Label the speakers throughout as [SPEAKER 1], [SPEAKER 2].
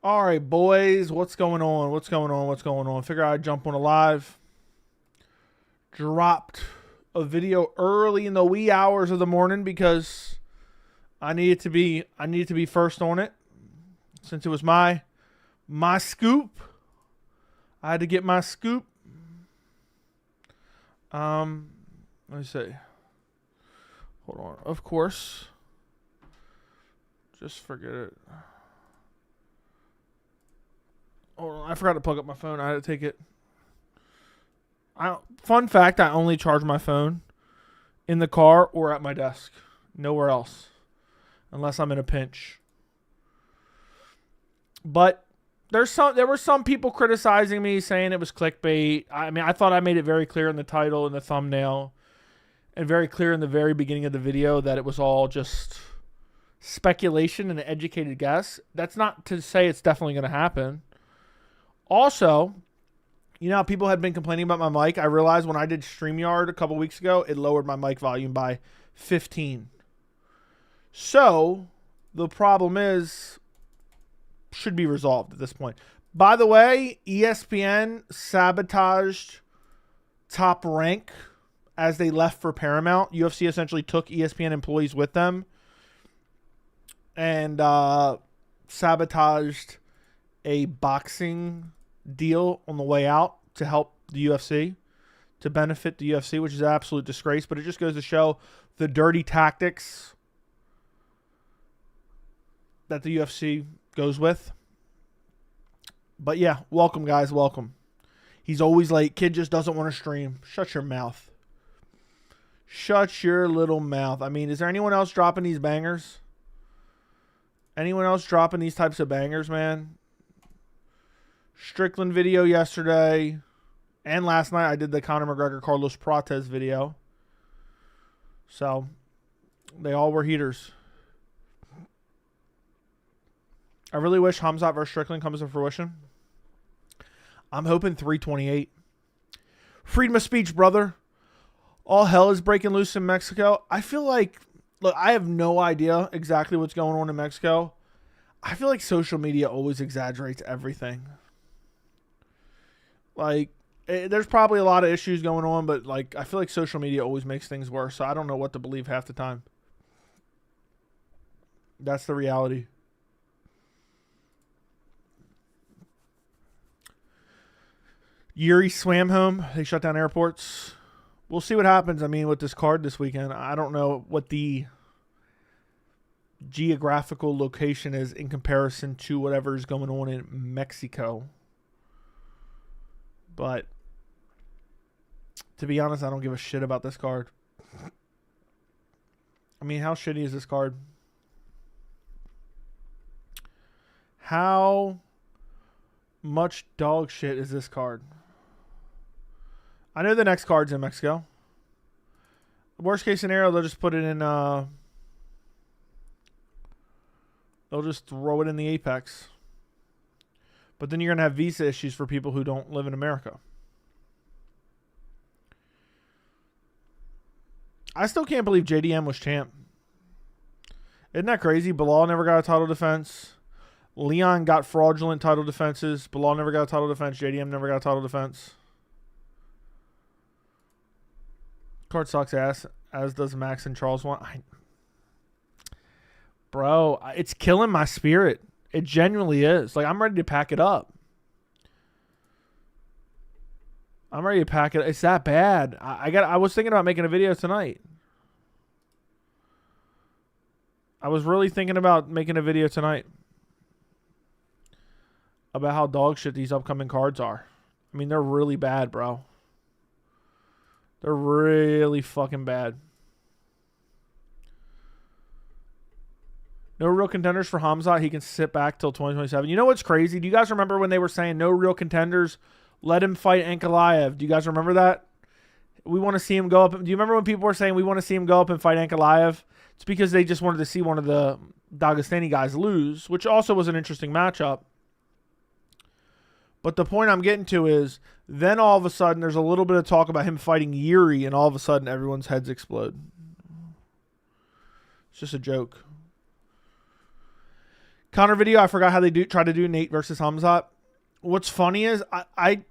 [SPEAKER 1] All right, boys, what's going on? What's going on? What's going on? Figure I'd jump on a live. Dropped a video early in the wee hours of the morning because I needed to be first on it. Since it was my scoop. I had to get my scoop. Let me see. Hold on. Of course. Just forget it. Hold on. I forgot to plug up my phone. I had to take it. Fun fact, I only charge my phone in the car or at my desk. Nowhere else. Unless I'm in a pinch. But there were some people criticizing me, saying it was clickbait. I mean, I thought I made it very clear in the title and the thumbnail, and very clear in the very beginning of the video that it was all just speculation and an educated guess. That's not to say it's definitely going to happen. Also, you know how people had been complaining about my mic? I realized when I did StreamYard a couple weeks ago, it lowered my mic volume by 15. So, the problem should be resolved at this point. By the way, ESPN sabotaged Top Rank as they left for Paramount. UFC essentially took ESPN employees with them and sabotaged a boxing deal on the way out to help the UFC, to benefit the UFC, which is an absolute disgrace. But it just goes to show the dirty tactics that the UFC goes with. But yeah, welcome guys, welcome. He's always late. Kid just doesn't want to stream. Shut your mouth. Shut your little mouth. I mean, is there anyone else dropping these bangers? Anyone else dropping these types of bangers, man? Strickland video yesterday. And last night I did the Conor McGregor Carlos Prates video. So, they all were heaters. I really wish Khamzat versus Strickland comes to fruition. I'm hoping 328. Freedom of speech, brother. All hell is breaking loose in Mexico. I feel like, look, I have no idea exactly what's going on in Mexico. I feel like social media always exaggerates everything. Like, there's probably a lot of issues going on, but like, I feel like social media always makes things worse. So I don't know what to believe half the time. That's the reality. Yuri swam home. They shut down airports. We'll see what happens. I mean, with this card this weekend, I don't know what the geographical location is in comparison to whatever is going on in Mexico. But to be honest, I don't give a shit about this card. I mean, how shitty is this card? How much dog shit is this card? I know the next card's in Mexico. Worst case scenario, they'll just put it in, they'll just throw it in the Apex. But then you're going to have visa issues for people who don't live in America. I still can't believe JDM was champ. Isn't that crazy? Bilal never got a title defense. Leon got fraudulent title defenses. Bilal never got a title defense. JDM never got a title defense. Card sucks ass, as does Max and Charles one. Bro, it's killing my spirit. It genuinely is. Like, I'm ready to pack it up. I'm ready to pack it. It's that bad. I was thinking about making a video tonight. I was really thinking about making a video tonight about how dog shit these upcoming cards are. I mean, they're really bad, bro. They're really fucking bad. No real contenders for Khamzat. He can sit back till 2027. You know what's crazy? Do you guys remember when they were saying no real contenders? Let him fight Ankalaev. Do you guys remember that? We want to see him go up. Do you remember when people were saying we want to see him go up and fight Ankalaev? It's because they just wanted to see one of the Dagestani guys lose, which also was an interesting matchup. But the point I'm getting to is, then all of a sudden there's a little bit of talk about him fighting Yuri, and all of a sudden everyone's heads explode. It's just a joke. Conor video, I forgot how they try to do Nate versus Khamzat. What's funny is I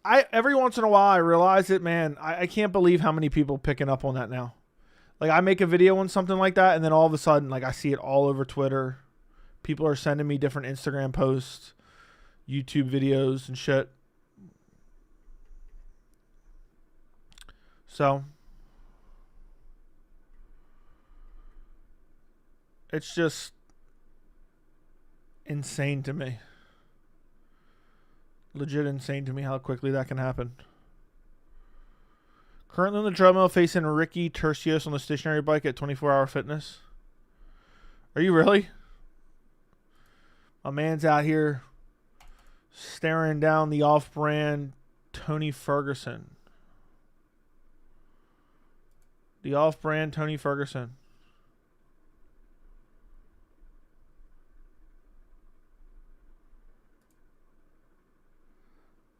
[SPEAKER 1] every once in a while I realize it, man, I can't believe how many people picking up on that now. Like I make a video on something like that and then all of a sudden like I see it all over Twitter. People are sending me different Instagram posts, YouTube videos and shit. So it's just insane to me. Legit insane to me how quickly that can happen. Currently on the treadmill facing Ricky Tercios on the stationary bike at 24-hour fitness. Are you really? My man's out here staring down the off-brand Tony Ferguson. The off-brand Tony Ferguson.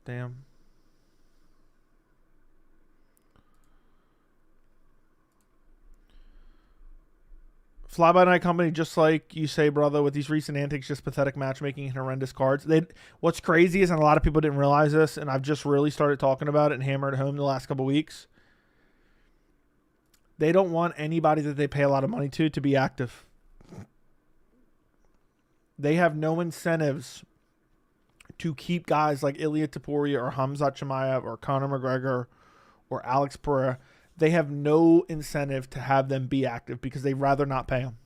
[SPEAKER 1] Damn. Fly-by-night company, just like you say, brother, with these recent antics, just pathetic matchmaking and horrendous cards. What's crazy is, and a lot of people didn't realize this, and I've just really started talking about it and hammered it home the last couple weeks. They don't want anybody that they pay a lot of money to be active. They have no incentives to keep guys like Ilia Topuria or Khamzat Chimaev or Conor McGregor or Alex Pereira. They have no incentive to have them be active because they'd rather not pay them.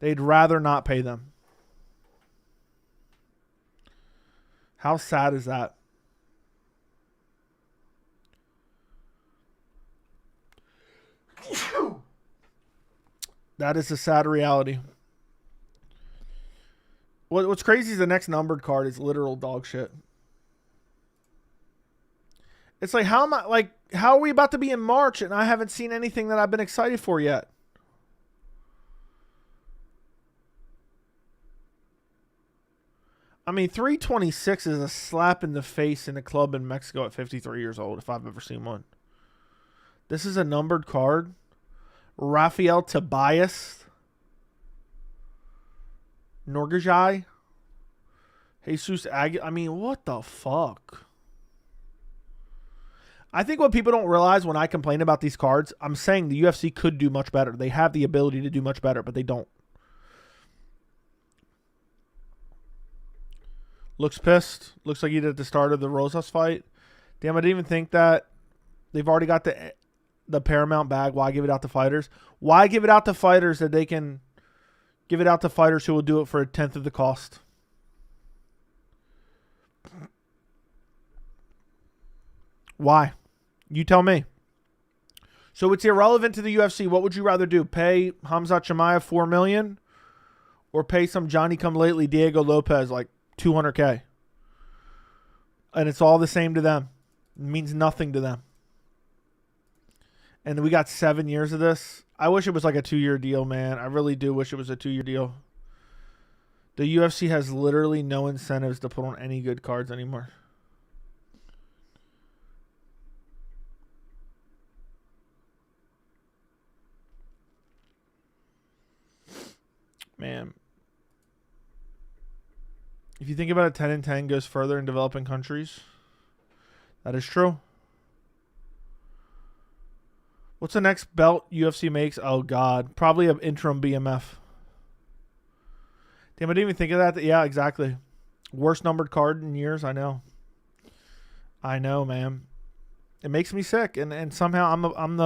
[SPEAKER 1] They'd rather not pay them. How sad is that? That is a sad reality. What's crazy is the next numbered card is literal dog shit. It's like, how are we about to be in March and I haven't seen anything that I've been excited for yet? I mean, 326 is a slap in the face in a club in Mexico at 53 years old, if I've ever seen one. This is a numbered card. Rafael Tobias. Norgajai. Jesus I mean, what the fuck? I think what people don't realize when I complain about these cards, I'm saying the UFC could do much better. They have the ability to do much better, but they don't. Looks pissed. Looks like he did at the start of the Rosas fight. Damn, I didn't even think that. They've already got the Paramount bag. Why give it out to fighters? Why give it out to fighters that they can give it out to fighters who will do it for a tenth of the cost? Why? You tell me. So it's irrelevant to the UFC. What would you rather do? Pay Khamzat Chimaev $4 million or pay some Johnny-come-lately Diego Lopez like $200K? And it's all the same to them. It means nothing to them. And we got 7 years of this. I wish it was like a 2-year deal, man. I really do wish it was a 2-year deal. The UFC has literally no incentives to put on any good cards anymore. Man. If you think about it, 10 and 10 goes further in developing countries. That is true. What's the next belt UFC makes? Oh, God. Probably an interim BMF. Damn, I didn't even think of that. Yeah, exactly. Worst numbered card in years. I know. I know, man. It makes me sick. And somehow I'm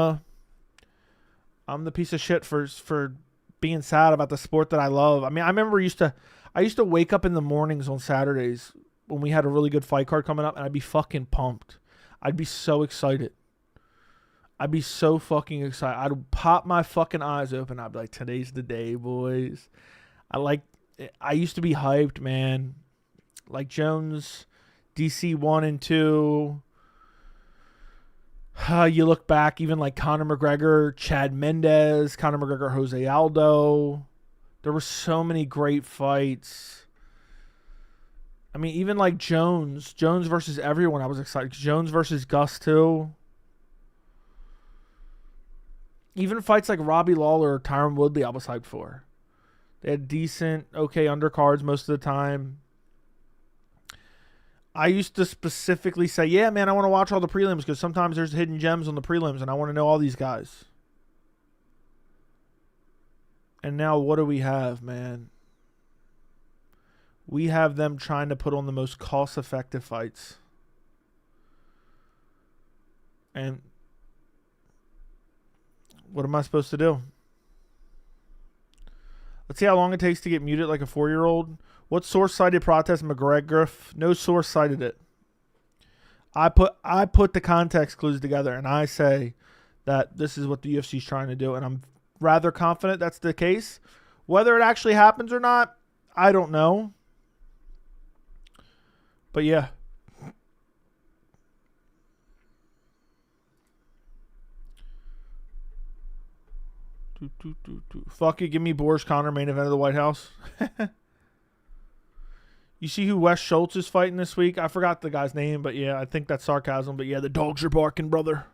[SPEAKER 1] the piece of shit for being sad about the sport that I love. I mean, I remember I used to wake up in the mornings on Saturdays when we had a really good fight card coming up, and I'd be fucking pumped. I'd be so excited. I'd be so fucking excited. I'd pop my fucking eyes open. I'd be like, today's the day, boys. I used to be hyped, man. Like Jones, DC 1 and 2. You look back, even like Conor McGregor, Chad Mendez, Conor McGregor, Jose Aldo. There were so many great fights. I mean, even like Jones versus everyone, I was excited. Jones versus Gus too. Even fights like Robbie Lawler or Tyron Woodley, I was hyped for. They had decent, okay undercards most of the time. I used to specifically say, yeah, man, I want to watch all the prelims because sometimes there's hidden gems on the prelims and I want to know all these guys. And now what do we have, man? We have them trying to put on the most cost-effective fights. And what am I supposed to do? Let's see how long it takes to get muted like a 4-year-old. What source cited protest McGregor? No source cited it. I put the context clues together and I say that this is what the UFC is trying to do, and I'm rather confident that's the case. Whether it actually happens or not, I don't know. But yeah. Fuck it, give me Boris Conor main event of the White House. You see who Wes Schultz is fighting this week? I forgot the guy's name, but yeah, I think that's sarcasm. But yeah, the dogs are barking, brother.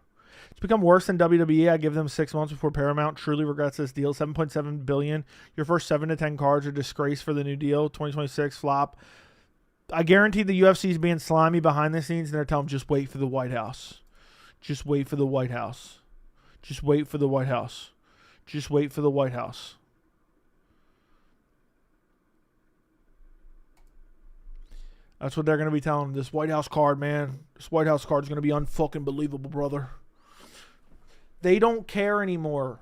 [SPEAKER 1] It's become worse than WWE. I give them 6 months before Paramount truly regrets this deal. $7.7 billion. Your first 7 to 10 cards are disgrace for the new deal. 2026 flop. I guarantee the UFC is being slimy behind the scenes, and they're telling them just wait for the White House. Just wait for the White House. Just wait for the White House. Just wait for the White House. That's what they're going to be telling them. This White House card, man. This White House card is going to be unfucking believable, brother. They don't care anymore.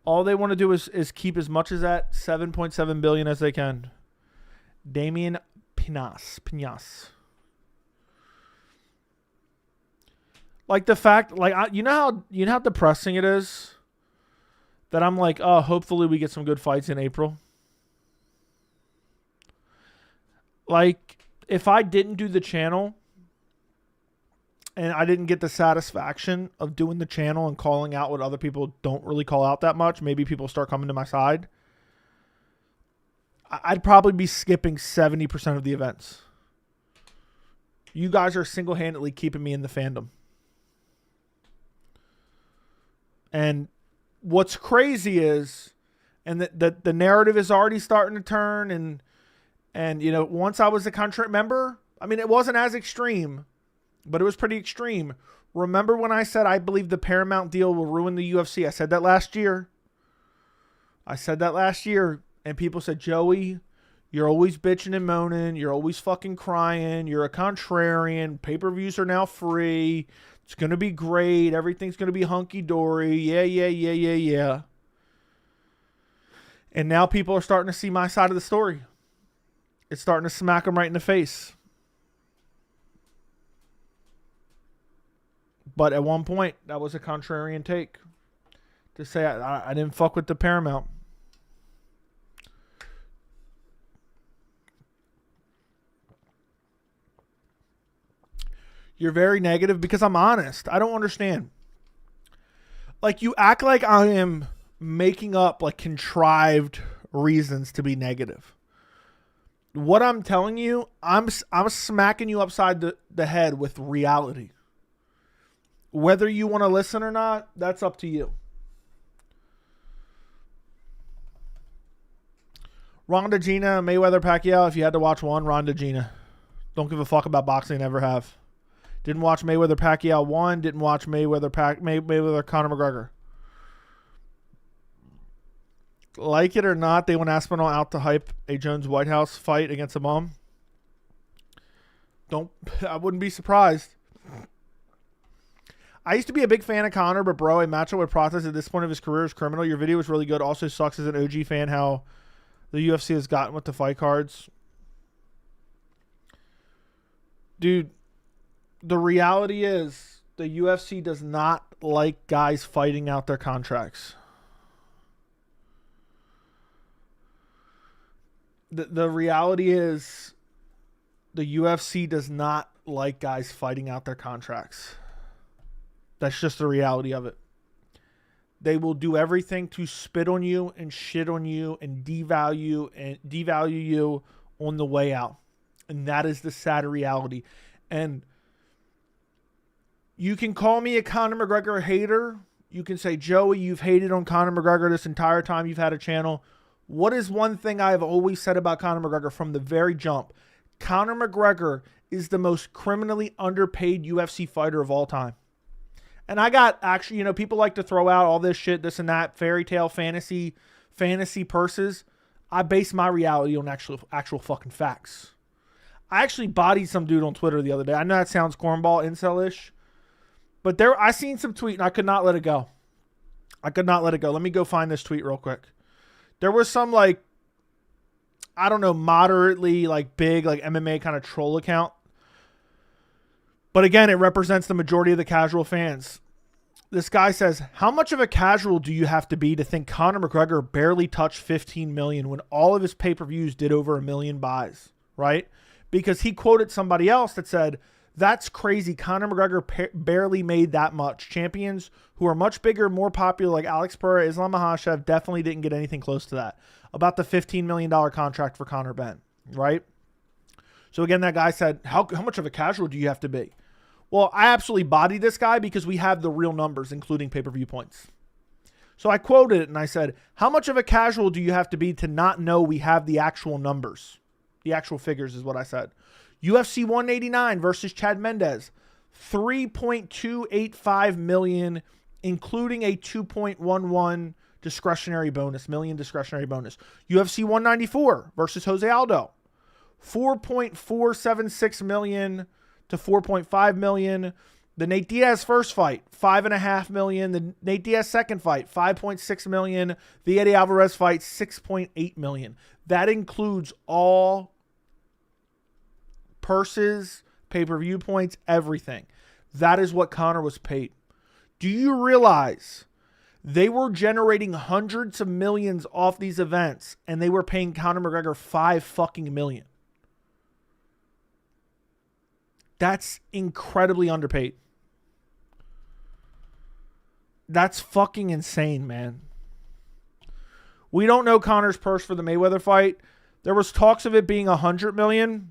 [SPEAKER 1] All they want to do is keep as much as that $7.7 billion as they can. Damian Pinas. Like the fact, like you know how depressing it is that I'm like, oh, hopefully we get some good fights in April. Like, if I didn't do the channel and I didn't get the satisfaction of doing the channel and calling out what other people don't really call out that much, maybe people start coming to my side, I'd probably be skipping 70% of the events. You guys are single-handedly keeping me in the fandom. And what's crazy is, and the narrative is already starting to turn, and you know, once I was a contract member, I mean, it wasn't as extreme, but it was pretty extreme. Remember when I said I believe the Paramount deal will ruin the UFC? I said that last year. And people said, Joey, you're always bitching and moaning. You're always fucking crying. You're a contrarian. Pay-per-views are now free. It's going to be great. Everything's going to be hunky-dory. Yeah. And now people are starting to see my side of the story. It's starting to smack them right in the face. But at one point, that was a contrarian take. To say I didn't fuck with the Paramount. You're very negative because I'm honest. I don't understand. Like, you act like I am making up like contrived reasons to be negative. What I'm telling you, I'm smacking you upside the head with reality. Whether you want to listen or not, that's up to you. Ronda Gina, Mayweather Pacquiao. If you had to watch one, Ronda Gina. Don't give a fuck about boxing, never have. Didn't watch Mayweather Pacquiao 1. Didn't watch Mayweather Conor McGregor. Like it or not, they went Aspinall out to hype a Jones White House fight against a mom. I wouldn't be surprised. I used to be a big fan of Conor, but bro, a matchup with Prates at this point of his career is criminal. Your video was really good. Also sucks as an OG fan how the UFC has gotten with the fight cards. Dude, the reality is the UFC does not like guys fighting out their contracts. The reality is the UFC does not like guys fighting out their contracts. That's just the reality of it. They will do everything to spit on you and shit on you and devalue you on the way out. And that is the sad reality. And you can call me a Conor McGregor hater. You can say, Joey, you've hated on Conor McGregor this entire time you've had a channel. What is one thing I've always said about Conor McGregor from the very jump? Conor McGregor is the most criminally underpaid UFC fighter of all time. And I got actually, people like to throw out all this shit, this and that, fairy tale fantasy purses. I base my reality on actual fucking facts. I actually bodied some dude on Twitter the other day. I know that sounds cornball, incel-ish. But I seen some tweet and I could not let it go. Let me go find this tweet real quick. There was some moderately big MMA kind of troll account. But again, it represents the majority of the casual fans. This guy says, how much of a casual do you have to be to think Conor McGregor barely touched 15 million when all of his pay-per-views did over 1 million buys, right? Because he quoted somebody else that said, that's crazy. Conor McGregor barely made that much. Champions who are much bigger, more popular, like Alex Pereira, Islam Makhachev, definitely didn't get anything close to that. About the $15 million contract for Conor Ben, right? So again, that guy said, how much of a casual do you have to be? Well, I absolutely bodied this guy because we have the real numbers, including pay-per-view points. So I quoted it and I said, how much of a casual do you have to be to not know we have the actual numbers? The actual figures is what I said. UFC 189 versus Chad Mendes, 3.285 million, including a 2.11 discretionary bonus, million discretionary bonus. UFC 194 versus Jose Aldo, 4.476 million to 4.5 million. The Nate Diaz first fight, 5.5 million. The Nate Diaz second fight, 5.6 million. The Eddie Alvarez fight, 6.8 million. That includes all purses, pay-per-view points, everything. That is what Conor was paid. Do you realize they were generating hundreds of millions off these events and they were paying Conor McGregor $5 million? That's incredibly underpaid. That's fucking insane, man. We don't know Conor's purse for the Mayweather fight. There was talks of it being $100 million,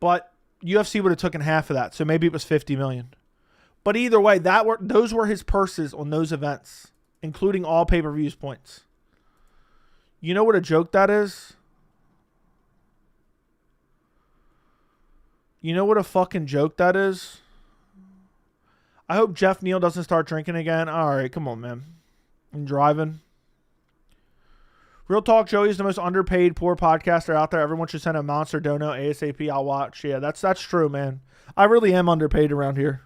[SPEAKER 1] but UFC would have taken half of that, so maybe it was $50 million. But either way, those were his purses on those events, including all pay-per-views points. You know what a joke that is? You know what a fucking joke that is? I hope Jeff Neal doesn't start drinking again. All right, come on, man. I'm driving. Real talk, Joey is the most underpaid poor podcaster out there. Everyone should send a monster dono ASAP. I'll watch. Yeah, that's true, man. I really am underpaid around here.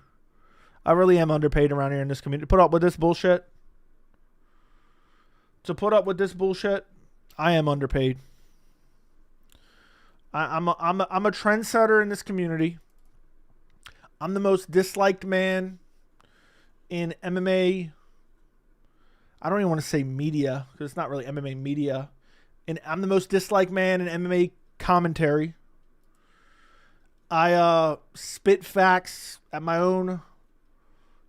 [SPEAKER 1] In this community. Put up with this bullshit. To put up with this bullshit, I am underpaid. I'm a trendsetter in this community. I'm the most disliked man in MMA. I don't even want to say media because it's not really MMA media. And I'm the most disliked man in MMA commentary. I spit facts at my own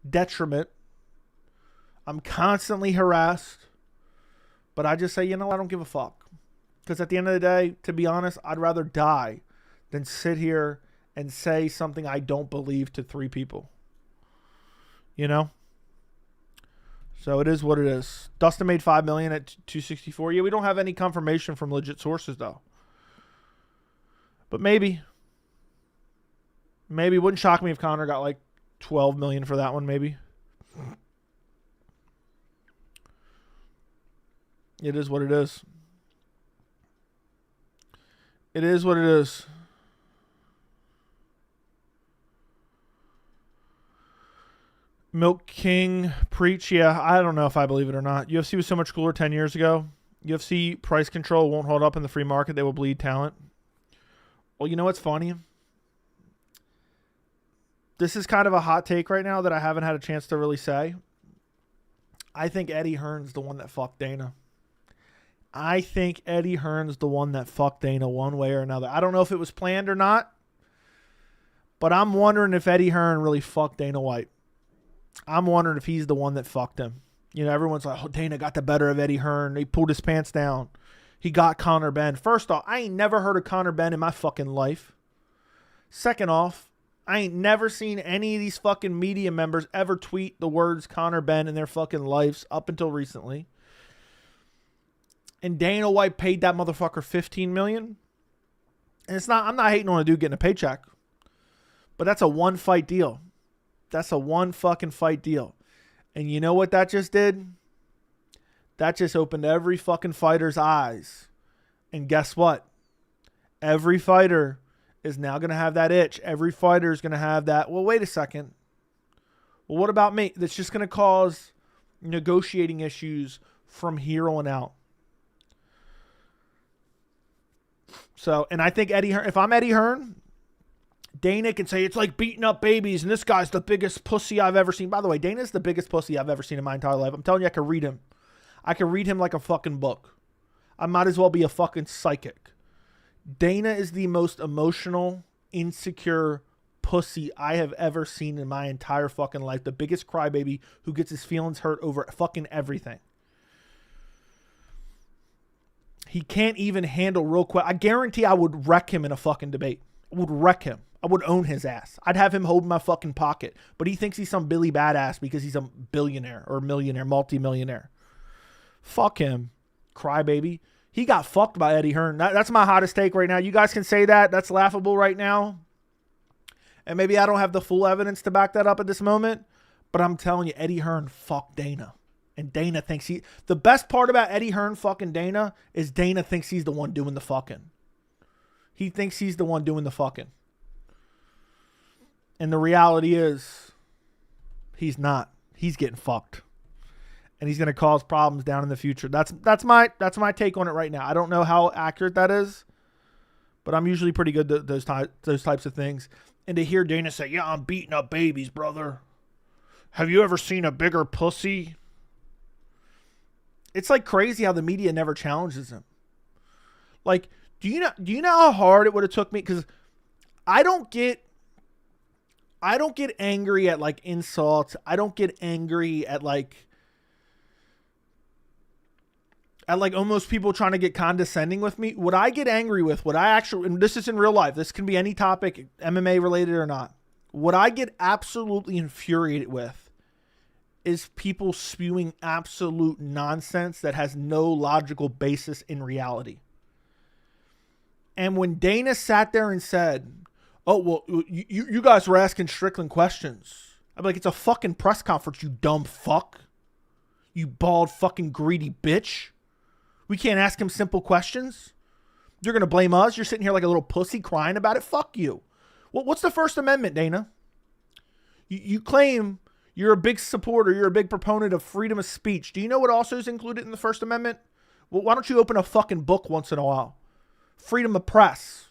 [SPEAKER 1] detriment. I'm constantly harassed. But I just say, I don't give a fuck. Because at the end of the day, to be honest, I'd rather die than sit here and say something I don't believe to 3 people. So it is what it is. Dustin made $5 million at 264. Yeah, we don't have any confirmation from legit sources, though. But maybe. Maybe. Wouldn't shock me if Conor got like $12 million for that one, maybe. It is what it is. It is what it is. Milk King preach. Yeah, I don't know if I believe it or not. UFC was so much cooler 10 years ago. UFC price control won't hold up in the free market. They will bleed talent. Well, you know what's funny? This is kind of a hot take right now that I haven't had a chance to really say. I think Eddie Hearn's the one that fucked Dana. I think Eddie Hearn's the one that fucked Dana one way or another. I don't know if it was planned or not, but I'm wondering if Eddie Hearn really fucked Dana White. I'm wondering if he's the one that fucked him. Everyone's like, oh, Dana got the better of Eddie Hearn. He pulled his pants down. He got Conor Ben. First off, I ain't never heard of Conor Ben in my fucking life. Second off, I ain't never seen any of these fucking media members ever tweet the words Conor Ben in their fucking lives up until recently. And Dana White paid that motherfucker $15 million. And I'm not hating on a dude getting a paycheck. But that's a one fight deal. That's a one fucking fight deal. And you know what that just did? That just opened every fucking fighter's eyes. And guess what? Every fighter is now going to have that itch. Every fighter is going to have that, well, wait a second. Well, what about me? That's just going to cause negotiating issues from here on out. So, and I think Eddie Hearn, if I'm Eddie Hearn, Dana can say it's like beating up babies and this guy's the biggest pussy I've ever seen. By the way, Dana's the biggest pussy I've ever seen in my entire life. I'm telling you, I can read him. I can read him like a fucking book. I might as well be a fucking psychic. Dana is the most emotional, insecure pussy I have ever seen in my entire fucking life. The biggest crybaby who gets his feelings hurt over fucking everything. He can't even handle real quick. I guarantee I would wreck him in a fucking debate. I would wreck him. I would own his ass. I'd have him hold my fucking pocket. But he thinks he's some Billy Badass because he's a billionaire or millionaire, multi-millionaire. Fuck him. Crybaby. He got fucked by Eddie Hearn. That's my hottest take right now. You guys can say that. That's laughable right now. And maybe I don't have the full evidence to back that up at this moment. But I'm telling you, Eddie Hearn fucked Dana. And Dana thinks the best part about Eddie Hearn fucking Dana is Dana thinks he's the one doing the fucking. He thinks he's the one doing the fucking. And the reality is, he's not. He's getting fucked. And he's going to cause problems down in the future. That's my take on it right now. I don't know how accurate that is, but I'm usually pretty good at those types of things. And to hear Dana say, "Yeah, I'm beating up babies, brother. Have you ever seen a bigger pussy?" It's like crazy how the media never challenges him. Like, do you know how hard it would have took me? Because I don't get angry at like insults. I don't get angry at like almost people trying to get condescending with me. What I get angry with, and this is in real life, this can be any topic, MMA related or not. What I get absolutely infuriated with is people spewing absolute nonsense that has no logical basis in reality. And when Dana sat there and said, "Oh, well, you guys were asking Strickland questions," I'm like, it's a fucking press conference, you dumb fuck. You bald fucking greedy bitch. We can't ask him simple questions? You're going to blame us? You're sitting here like a little pussy crying about it? Fuck you. What's the First Amendment, Dana? You claim you're a big supporter. You're a big proponent of freedom of speech. Do you know what also is included in the First Amendment? Well, why don't you open a fucking book once in a while? Freedom of press,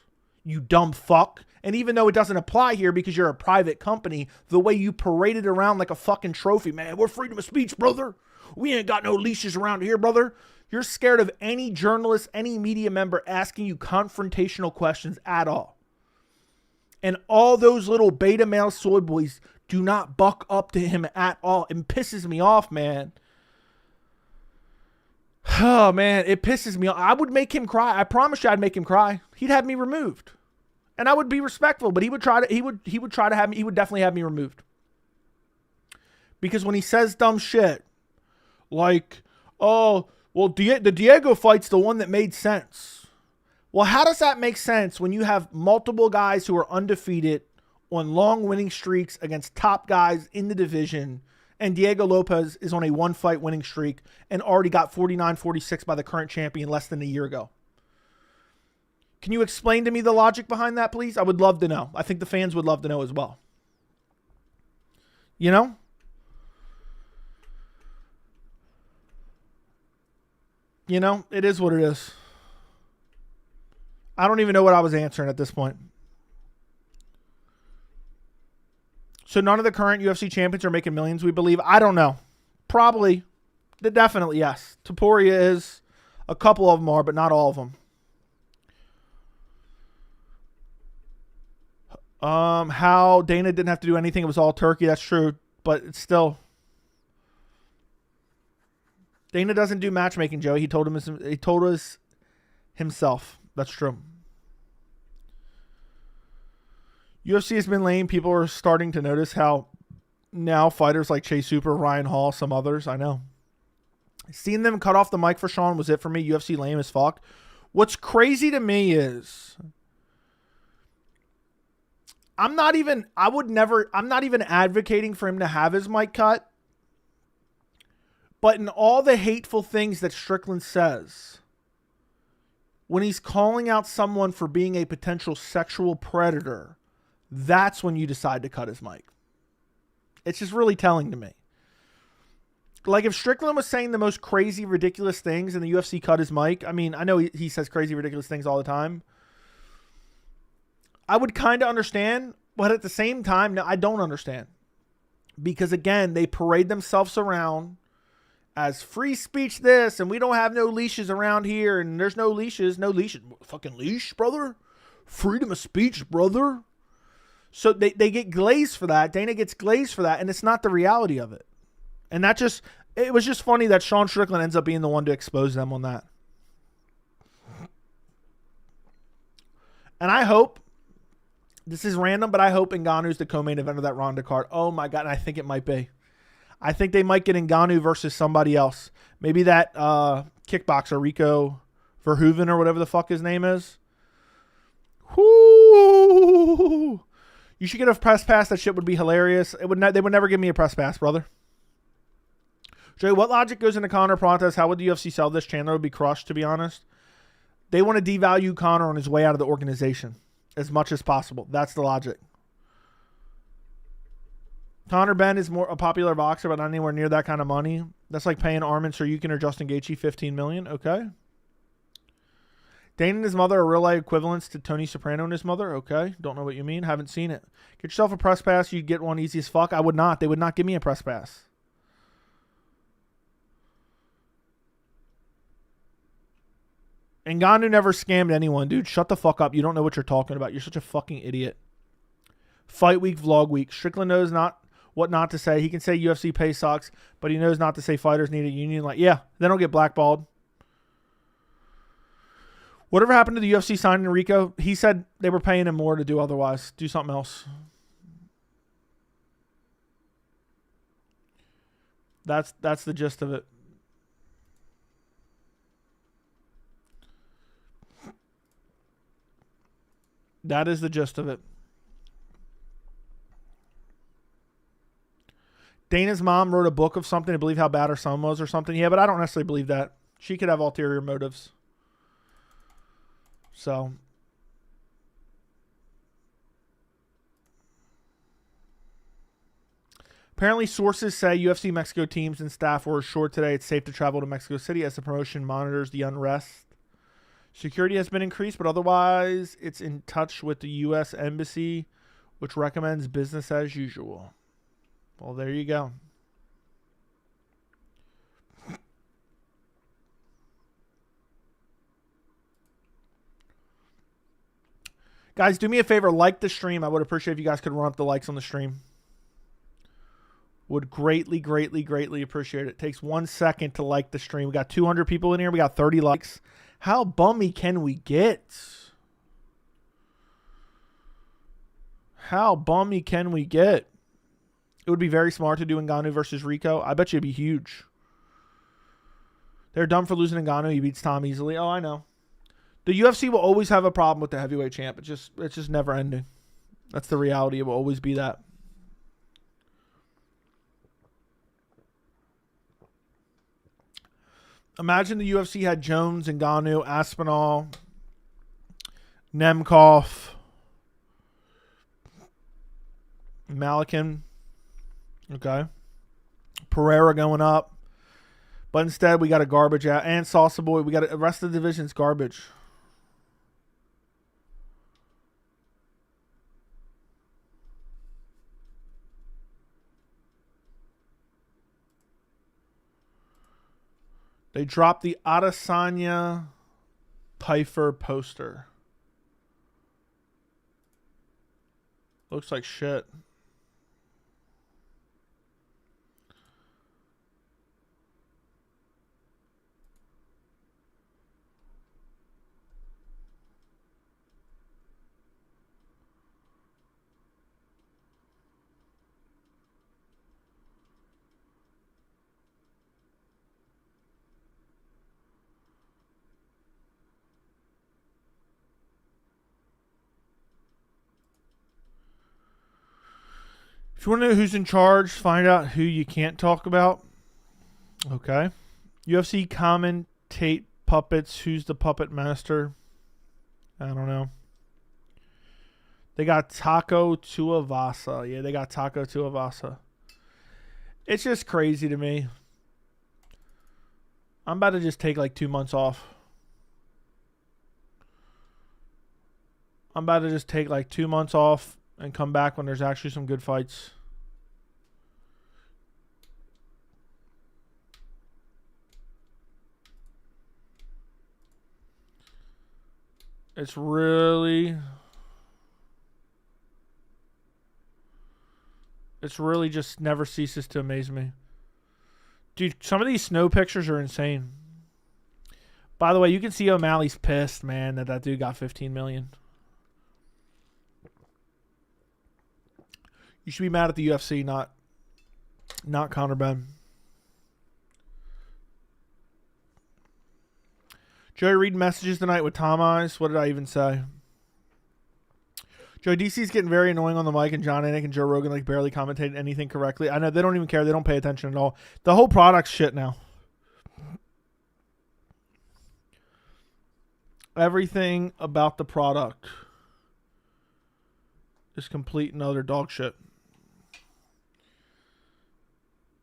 [SPEAKER 1] you dumb fuck. And even though it doesn't apply here because you're a private company, the way you parade it around like a fucking trophy, man, we're freedom of speech, brother. We ain't got no leashes around here, brother. You're scared of any journalist, any media member asking you confrontational questions at all. And all those little beta male soy boys do not buck up to him at all. It pisses me off, man. Oh, man, it pisses me off. I would make him cry. I promise you I'd make him cry. He'd have me removed. And I would be respectful, but he would definitely have me removed. Because when he says dumb shit, like, "Oh, well, the Diego fight's the one that made sense." Well, how does that make sense when you have multiple guys who are undefeated on long winning streaks against top guys in the division, and Diego Lopez is on a one-fight winning streak and already got 49-46 by the current champion less than a year ago? Can you explain to me the logic behind that, please? I would love to know. I think the fans would love to know as well. You know? You know, it is what it is. I don't even know what I was answering at this point. So none of the current UFC champions are making millions, we believe. I don't know. Probably. Definitely, yes. Topuria is. A couple of them are, but not all of them. How Dana didn't have to do anything. It was all turkey. That's true. But it's still. Dana doesn't do matchmaking, Joey. He told us himself. That's true. UFC has been lame. People are starting to notice how now fighters like Chase Hooper, Ryan Hall, some others, I know, Seeing them cut off the mic for Sean was it for me. UFC lame as fuck. What's crazy to me is I'm not even advocating for him to have his mic cut. But in all the hateful things that Strickland says, when he's calling out someone for being a potential sexual predator, that's when you decide to cut his mic. It's just really telling to me. Like, if Strickland was saying the most crazy, ridiculous things and the UFC cut his mic, I mean, I know he says crazy, ridiculous things all the time. I would kind of understand, but at the same time, no, I don't understand. Because, again, they parade themselves around as free speech this, and we don't have no leashes around here, and there's no leashes. No leashes. Fucking leash, brother? Freedom of speech, brother? So they get glazed for that. Dana gets glazed for that, and it's not the reality of it. And it was just funny that Sean Strickland ends up being the one to expose them on that. And I hope, this is random, but I hope Ngannou's the co-main event of that Ronda card. Oh my God, and I think it might be. I think they might get Ngannou versus somebody else. Maybe that kickboxer, Rico Verhoeven or whatever the fuck his name is. Whoo! You should get a press pass. That shit would be hilarious. They would never give me a press pass, brother. Jay, what logic goes into Conor Prates? How would the UFC sell this? Chandler would be crushed, to be honest. They want to devalue Conor on his way out of the organization as much as possible. That's the logic. Conor Ben is more a popular boxer, but not anywhere near that kind of money. That's like paying Armin Saryukin or Justin Gaethje $15 million. Okay. Dana and his mother are real life equivalents to Tony Soprano and his mother. Okay. Don't know what you mean. Haven't seen it. Get yourself a press pass. You'd get one easy as fuck. I would not. They would not give me a press pass. Ngannou never scammed anyone, dude. Shut the fuck up. You don't know what you're talking about. You're such a fucking idiot. Fight week, vlog week. Strickland knows what not to say. He can say UFC pay sucks, but he knows not to say fighters need a union. Like, yeah, then he'll get blackballed. Whatever happened to the UFC signing Rico? He said they were paying him more to do otherwise. Do something else. That's the gist of it. That is the gist of it. Dana's mom wrote a book of something to believe how bad her son was or something. Yeah, but I don't necessarily believe that. She could have ulterior motives. So. Apparently, sources say UFC Mexico teams and staff were assured today it's safe to travel to Mexico City as the promotion monitors the unrest. Security has been increased, but otherwise it's in touch with the U.S. Embassy, which recommends business as usual. Well, there you go. Guys, do me a favor. Like the stream. I would appreciate if you guys could run up the likes on the stream. Would greatly, greatly, greatly appreciate it. It takes 1 second to like the stream. We got 200 people in here. We got 30 likes. How bummy can we get? How bummy can we get? It would be very smart to do Ngannou versus Rico. I bet you it'd be huge. They're dumb for losing Ngannou. He beats Tom easily. Oh, I know. The UFC will always have a problem with the heavyweight champ. It's just never ending. That's the reality. It will always be that. Imagine the UFC had Jones, Ngannou, Aspinall, Nemkov, Malikin. Okay. Pereira going up. But instead, we got a garbage out. And Salsa Boy. We got the rest of the division's garbage. They dropped the Adesanya Pyfer poster. Looks like shit. If you want to know who's in charge, find out who you can't talk about. Okay. UFC commentate puppets. Who's the puppet master? I don't know. They got Taco Tuivasa. Yeah, they got Taco Tuivasa. It's just crazy to me. I'm about to just take like 2 months off. I'm about to just take like 2 months off and come back when there's actually some good fights. It's really just never ceases to amaze me. Dude, some of these snow pictures are insane. By the way, you can see O'Malley's pissed, man, that dude got 15 million. You should be mad at the UFC, not Conor Ben. Joey read messages tonight with Tom Eyes. What did I even say? Joey, DC's getting very annoying on the mic, and John Anik and Joe Rogan like barely commentated anything correctly. I know they don't even care. They don't pay attention at all. The whole product's shit now. Everything about the product is complete and utter dog shit.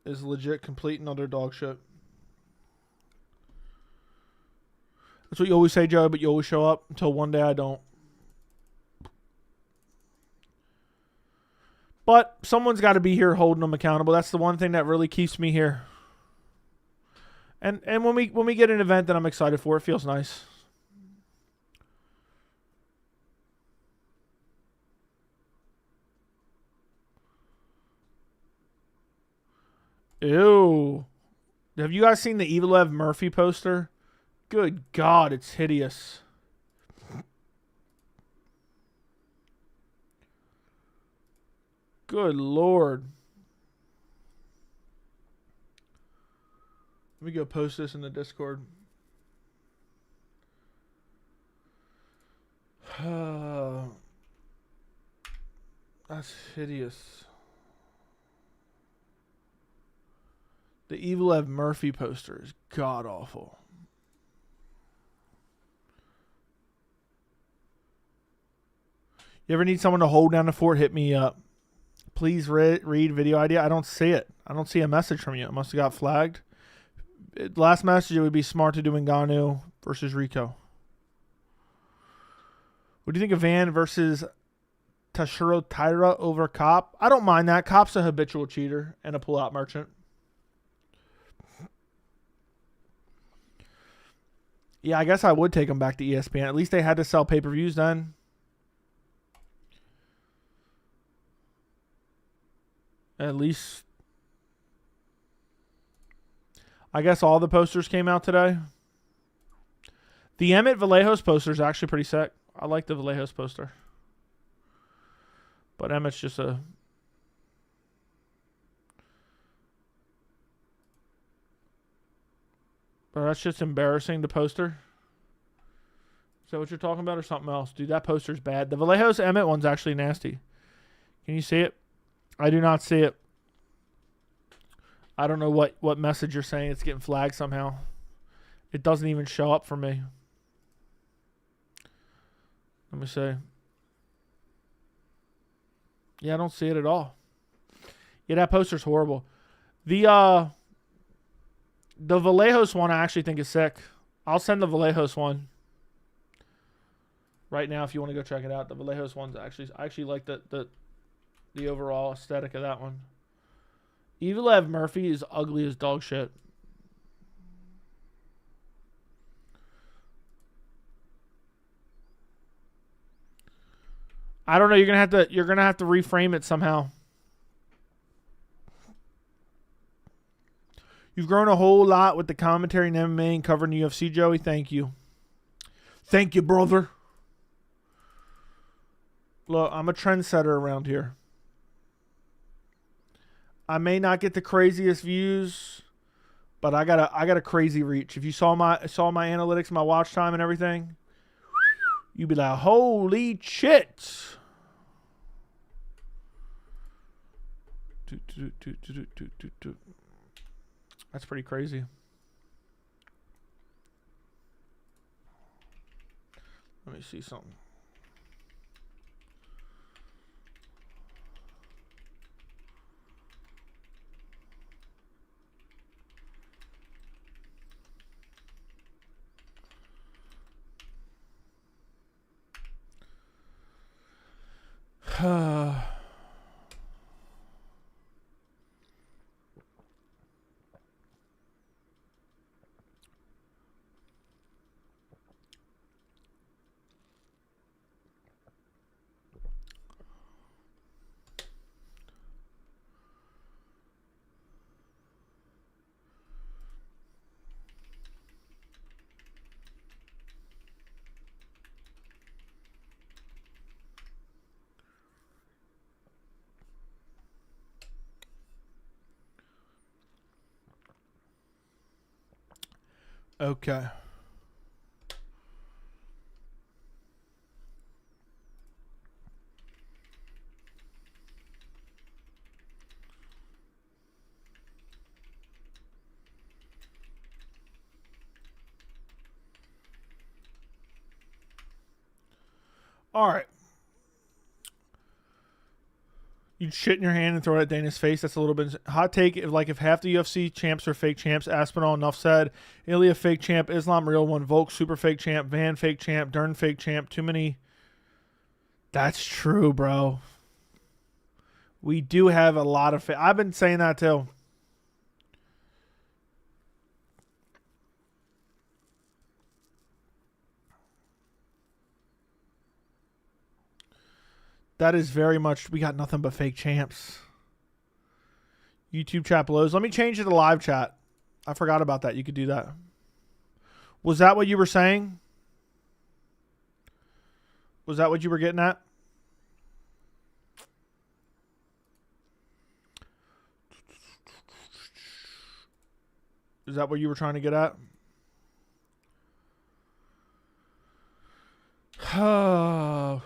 [SPEAKER 1] Is legit complete and utter dog shit. That's what you always say, Joe, but you always show up until one day I don't. But someone's got to be here holding them accountable. That's the one thing that really keeps me here. And when we get an event that I'm excited for, it feels nice. Ew. Have you guys seen the Evil Murphy poster? Good God, it's hideous. Good Lord. Let me go post this in the Discord. That's hideous. The Evil Murphy poster is god awful. You ever need someone to hold down the fort? Hit me up. Please read video idea. I don't see it. I don't see a message from you. It must have got flagged. Last message, it would be smart to do Ngannou versus Rico. What do you think of Van versus Tashiro Taira over Kopp? I don't mind that. Kopp's a habitual cheater and a pull-out merchant. Yeah, I guess I would take them back to ESPN. At least they had to sell pay-per-views then. At least, I guess all the posters came out today. The Emmett Vallejos poster is actually pretty sick. I like the Vallejos poster. But Emmett's just a... But that's just embarrassing, the poster. Is that what you're talking about or something else? Dude, that poster's bad. The Vallejos Emmett one's actually nasty. Can you see it? I do not see it. I don't know what message you're saying. It's getting flagged somehow. It doesn't even show up for me. Let me see. Yeah, I don't see it at all. Yeah, that poster's horrible. The Vallejos one I actually think is sick. I'll send the Vallejos one right now if you want to go check it out. The Vallejos one's I actually like the overall aesthetic of that one. Evil Murphy is ugly as dog shit. I don't know. You're gonna have to reframe it somehow. You've grown a whole lot with the commentary and MMA and covering the UFC, Joey. Thank you. Thank you, brother. Look, I'm a trendsetter around here. I may not get the craziest views, but I got a crazy reach. If you saw my analytics, my watch time and everything, you'd be like, holy shit. That's pretty crazy. Let me see something. Okay. All right. You'd shit in your hand and throw it at Dana's face. That's a little bit hot take. If half the UFC champs are fake champs, Aspinall, enough said. Ilya fake champ, Islam real one, Volk super fake champ, Van fake champ, Dern fake champ. Too many. That's true, bro. We do have a lot of. I've been saying that too. That is very much. We got nothing but fake champs. YouTube chat blows. Let me change it to live chat. I forgot about that. You could do that. Was that what you were saying? Was that what you were getting at? Is that what you were trying to get at? Oh.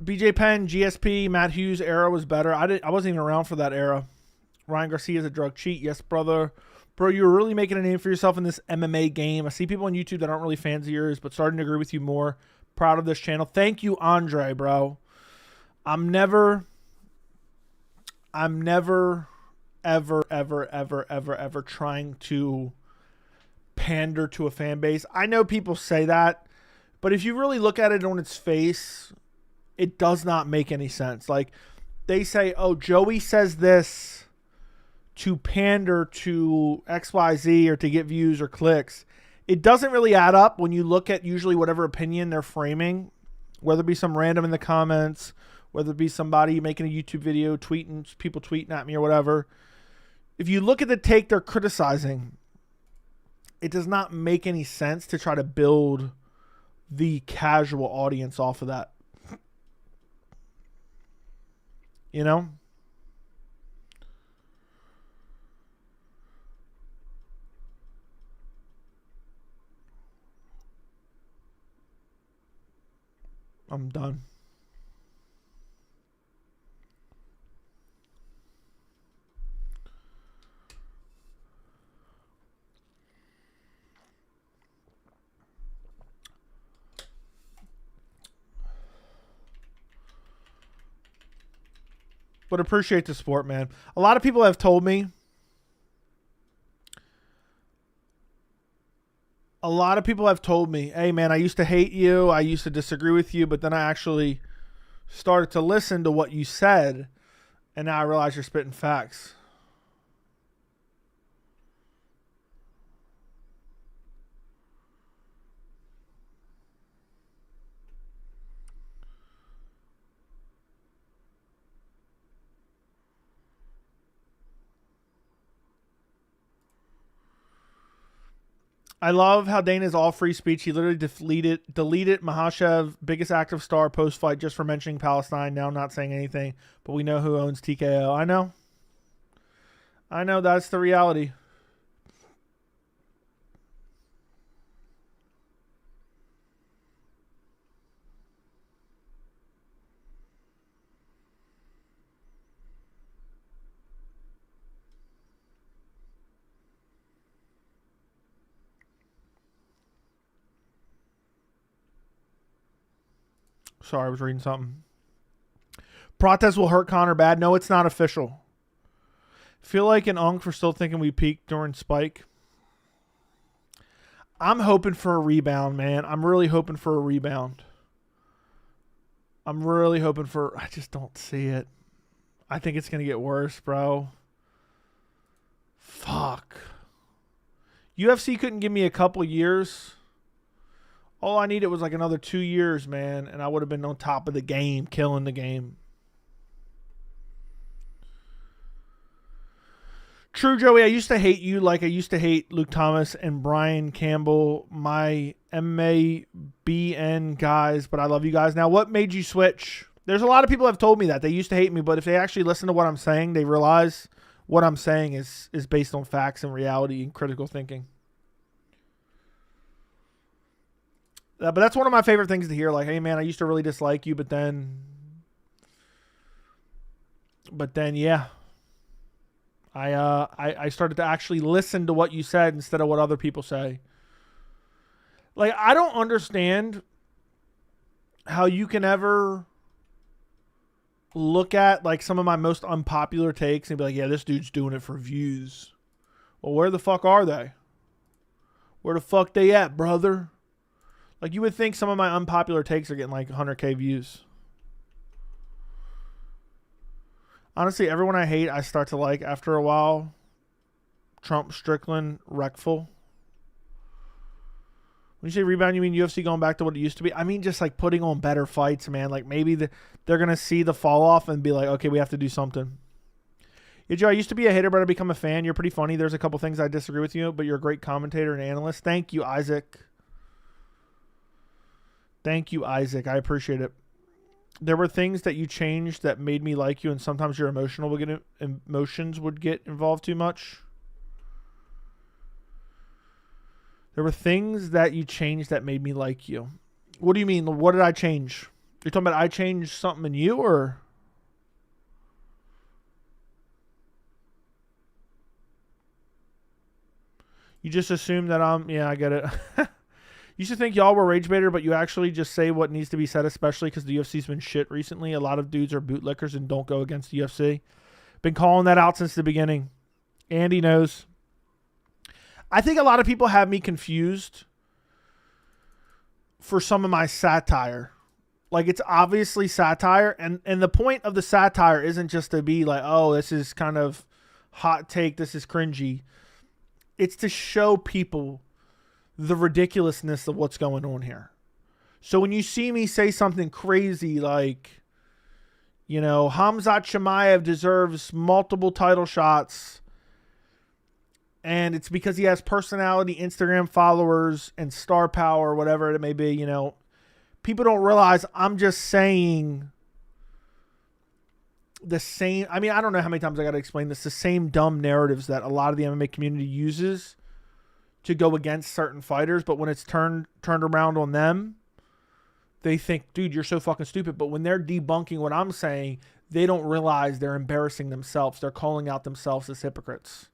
[SPEAKER 1] BJ Penn, GSP, Matt Hughes era was better. I wasn't even around for that era. Ryan Garcia is a drug cheat. Yes, brother. Bro, you're really making a name for yourself in this MMA game. I see people on YouTube that aren't really fans of yours, but starting to agree with you more. Proud of this channel. Thank you, Andre, bro. I'm never, ever trying to pander to a fan base. I know people say that, but if you really look at it on its face, it does not make any sense. Like, they say, oh, Joey says this to pander to XYZ or to get views or clicks. It doesn't really add up when you look at usually whatever opinion they're framing, whether it be some random in the comments, whether it be somebody making a YouTube video, tweeting, people tweeting at me or whatever. If you look at the take they're criticizing, it does not make any sense to try to build the casual audience off of that. You know? I'm done. But appreciate the support, man. A lot of people have told me. Hey, man, I used to hate you. I used to disagree with you. But then I actually started to listen to what you said. And now I realize you're spitting facts. I love how Dana's all free speech. He literally deleted Makhachev, biggest active star post-fight, just for mentioning Palestine. Now not saying anything, but we know who owns TKO. I know that's the reality. Sorry, I was reading something. Prates will hurt Conor bad. No, it's not official. Feel like an unk for still thinking we peaked during Spike. I'm hoping for a rebound, man. I'm really hoping for a rebound. I just don't see it. I think it's going to get worse, bro. Fuck. UFC couldn't give me a couple years. All I needed was like another 2 years, man, and I would have been on top of the game, killing the game. True, Joey, I used to hate you like I used to hate Luke Thomas and Brian Campbell, my MABN guys, but I love you guys. Now, what made you switch? There's a lot of people have told me that. They used to hate me, but if they actually listen to what I'm saying, they realize what I'm saying is based on facts and reality and critical thinking. But that's one of my favorite things to hear. Like, hey, man, I used to really dislike you, but then, yeah. I started to actually listen to what you said instead of what other people say. Like, I don't understand how you can ever look at, like, some of my most unpopular takes and be like, yeah, this dude's doing it for views. Well, where the fuck are they? Where the fuck they at, brother? Like, you would think some of my unpopular takes are getting like 100K views. Honestly, everyone I hate, I start to like after a while. Trump, Strickland, Wreckful. When you say rebound, you mean UFC going back to what it used to be? I mean, just like putting on better fights, man. Like, maybe they're going to see the fall off and be like, okay, we have to do something. Yeah, Joe, I used to be a hater, but I become a fan. You're pretty funny. There's a couple things I disagree with you, but you're a great commentator and analyst. Thank you, Isaac. Thank you, Isaac. I appreciate it. There were things that you changed that made me like you, and sometimes your emotions would get involved too much. There were things that you changed that made me like you. What do you mean? What did I change? You're talking about I changed something in you, or? You just assume that yeah, I get it. Used to think y'all were rage baiter, but you actually just say what needs to be said, especially because the UFC's been shit recently. A lot of dudes are bootlickers and don't go against the UFC. Been calling that out since the beginning. Andy knows. I think a lot of people have me confused for some of my satire. Like, it's obviously satire, and the point of the satire isn't just to be like, oh, this is kind of hot take, this is cringy. It's to show people the ridiculousness of what's going on here. So when you see me say something crazy like, you know, Khamzat Chimaev deserves multiple title shots, and it's because he has personality, Instagram followers, and star power, whatever it may be, you know, people don't realize I'm just saying the same. I mean, I don't know how many times I got to explain this. The same dumb narratives that a lot of the MMA community uses to go against certain fighters, but when it's turned around on them, they think, dude, you're so fucking stupid. But when they're debunking what I'm saying, they don't realize they're embarrassing themselves. They're calling out themselves as hypocrites.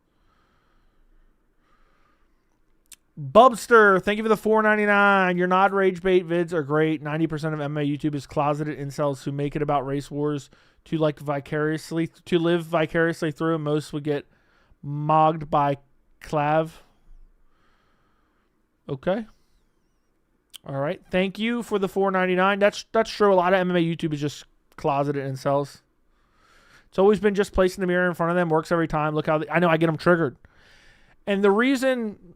[SPEAKER 1] Bubster, thank you for the $4.99. Your not rage bait vids are great. 90% of MMA YouTube is closeted incels who make it about race wars to live vicariously through. Most would get mogged by Clav. Okay. All right. Thank you for the $4.99. That's true. A lot of MMA YouTube is just closeted incels. It's always been just placing the mirror in front of them. Works every time. Look how I know I get them triggered. And the reason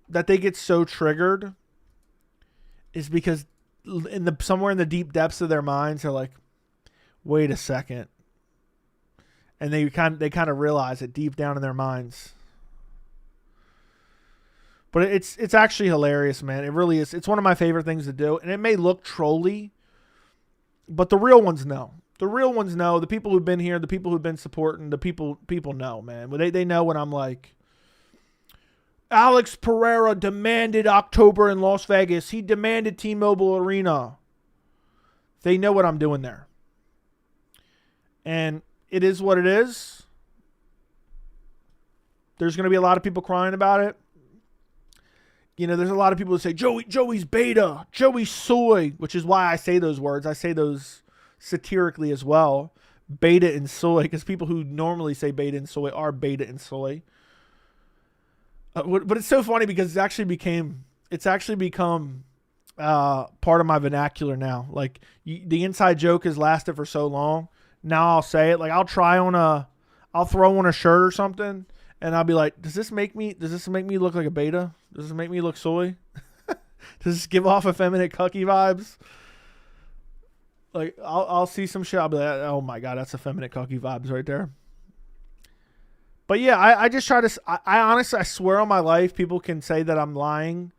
[SPEAKER 1] that they get so triggered is because somewhere in the deep depths of their minds, they're like, wait a second. And they kind of realize it deep down in their minds. But it's actually hilarious, man. It really is. It's one of my favorite things to do. And it may look trolly, but the real ones know. The real ones know. The people who've been here, the people who've been supporting, the people know, man. They know when I'm like, Alex Pereira demanded October in Las Vegas. He demanded T-Mobile Arena. They know what I'm doing there. And it is what it is. There's going to be a lot of people crying about it. You know, there's a lot of people that say, Joey's beta, Joey's soy, which is why I say those words. I say those satirically as well. Beta and soy, because people who normally say beta and soy are beta and soy. But it's so funny because it's actually become part of my vernacular now. Like the inside joke has lasted for so long. Now I'll say it. Like I'll throw on a shirt or something, and I'll be like, does this make me look like a beta? Does this make me look soy? Does this give off effeminate cucky vibes? Like I'll see some shit. I'll be like, oh my God, that's effeminate cucky vibes right there. But yeah, I just try to, I honestly, I swear on my life, people can say that I'm lying.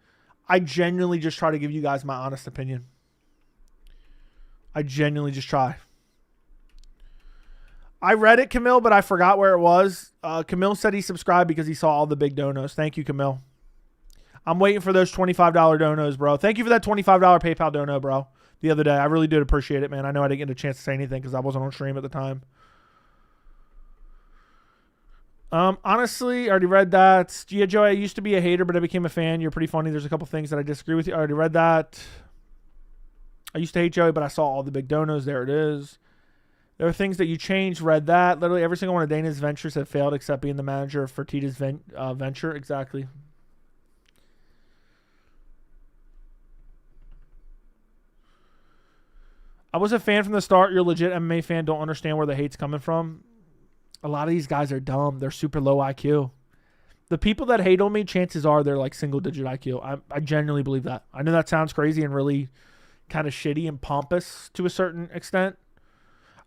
[SPEAKER 1] I genuinely just try to give you guys my honest opinion. I genuinely just try. I read it, Camille, but I forgot where it was. Camille said he subscribed because he saw all the big donos. Thank you, Camille. I'm waiting for those $25 donos, bro. Thank you for that $25 PayPal dono, bro, the other day. I really did appreciate it, man. I know I didn't get a chance to say anything because I wasn't on stream at the time. Honestly, I already read that. Yeah, Joey, I used to be a hater, but I became a fan. You're pretty funny. There's a couple things that I disagree with you. I already read that. I used to hate Joey, but I saw all the big donos. There it is. There are things that you changed. Read that. Literally every single one of Dana's ventures have failed except being the manager of Fertitta's venture. Exactly. I was a fan from the start. You're a legit MMA fan. Don't understand where the hate's coming from. A lot of these guys are dumb. They're super low IQ. The people that hate on me, chances are they're like single-digit IQ. I genuinely believe that. I know that sounds crazy and really kind of shitty and pompous to a certain extent.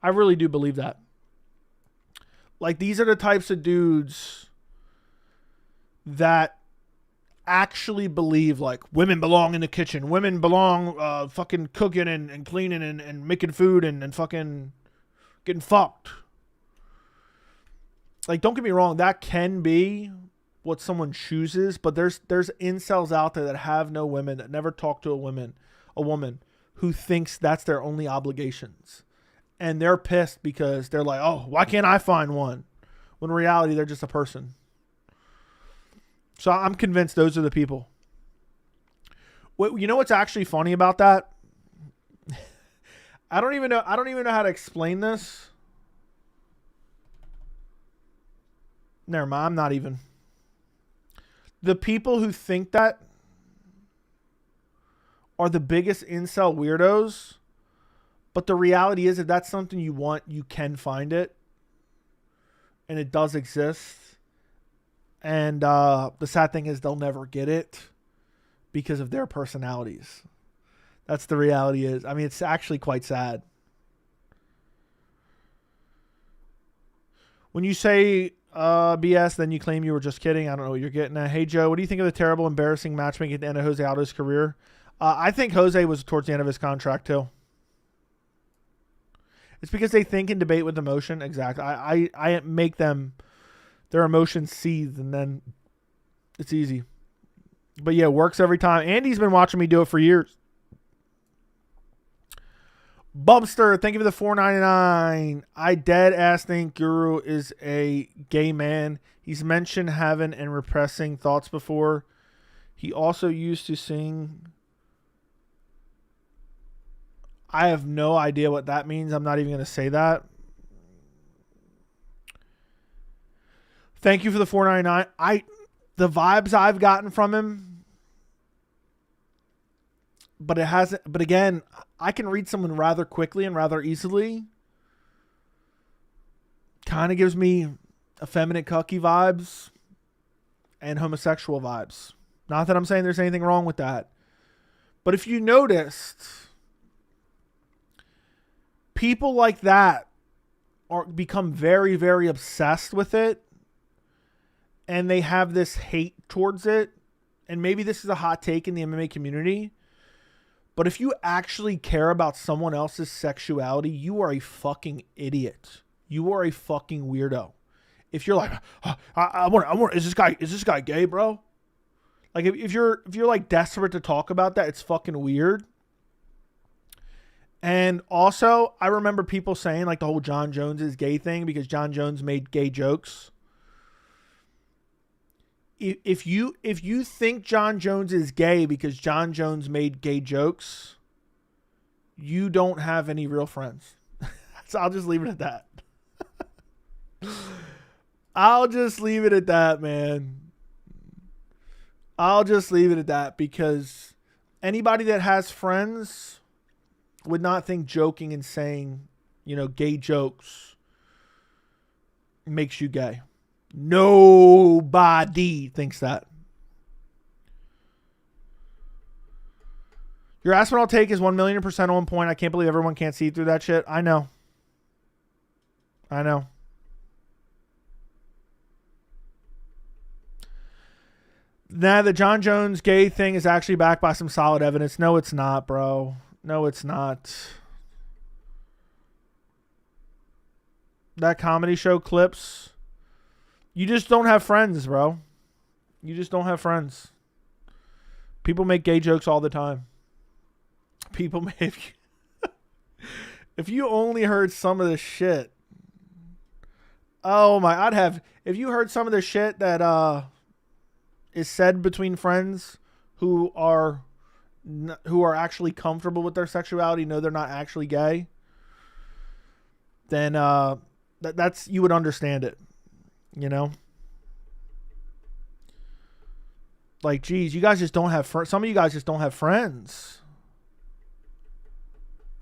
[SPEAKER 1] I really do believe that. Like, these are the types of dudes that actually believe, like, women belong in the kitchen. Women belong fucking cooking and cleaning and making food and fucking getting fucked. Like, don't get me wrong, that can be what someone chooses, but there's incels out there that have no women, that never talk to a woman who thinks that's their only obligations. And they're pissed because they're like, oh, why can't I find one? When in reality, they're just a person. So I'm convinced those are the people. You know what's actually funny about that? I don't even know how to explain this. Never mind, I'm not even. The people who think that are the biggest incel weirdos. But the reality is, if that's something you want, you can find it. And it does exist. And the sad thing is they'll never get it because of their personalities. That's the reality is. I mean, it's actually quite sad. When you say BS, then you claim you were just kidding. I don't know what you're getting at. Hey, Joe, what do you think of the terrible, embarrassing matchmaking at the end of Jose Aldo's career? I think Jose was towards the end of his contract, too. It's because they think and debate with emotion. Exactly. I make them, their emotions seethe, and then it's easy. But yeah, it works every time. Andy's been watching me do it for years. Bubster, thank you for the $4.99. I dead ass think Guru is a gay man. He's mentioned having and repressing thoughts before. He also used to sing. I have no idea what that means. I'm not even going to say that. Thank you for the $4.99. The vibes I've gotten from him, but it hasn't. But again, I can read someone rather quickly and rather easily. Kind of gives me effeminate cucky vibes and homosexual vibes. Not that I'm saying there's anything wrong with that, but if you noticed, people like that become very, very obsessed with it, and they have this hate towards it, and maybe this is a hot take in the MMA community, but if you actually care about someone else's sexuality, you are a fucking idiot. You are a fucking weirdo. If you're like, oh, I want, is this guy gay, bro? Like if you're like desperate to talk about that, it's fucking weird. And also, I remember people saying like the whole John Jones is gay thing because John Jones made gay jokes. If you think John Jones is gay because John Jones made gay jokes, you don't have any real friends. So I'll just leave it at that. I'll just leave it at that, man. I'll just leave it at that because anybody that has friends would not think joking and saying, gay jokes makes you gay. Nobody thinks that. Your aspinall take is 1,000,000% on point. I can't believe everyone can't see through that shit. I know. Nah, the John Jones gay thing is actually backed by some solid evidence. No, it's not, bro. No, it's not. That comedy show clips. You just don't have friends, bro. You just don't have friends. People make gay jokes all the time. People make... If you only heard some of this shit. Oh my, if you heard some of the shit that is said between friends who are actually comfortable with their sexuality, know they're not actually gay, then that's you would understand it. Like, geez, you guys just don't have friends. Some of you guys just don't have friends.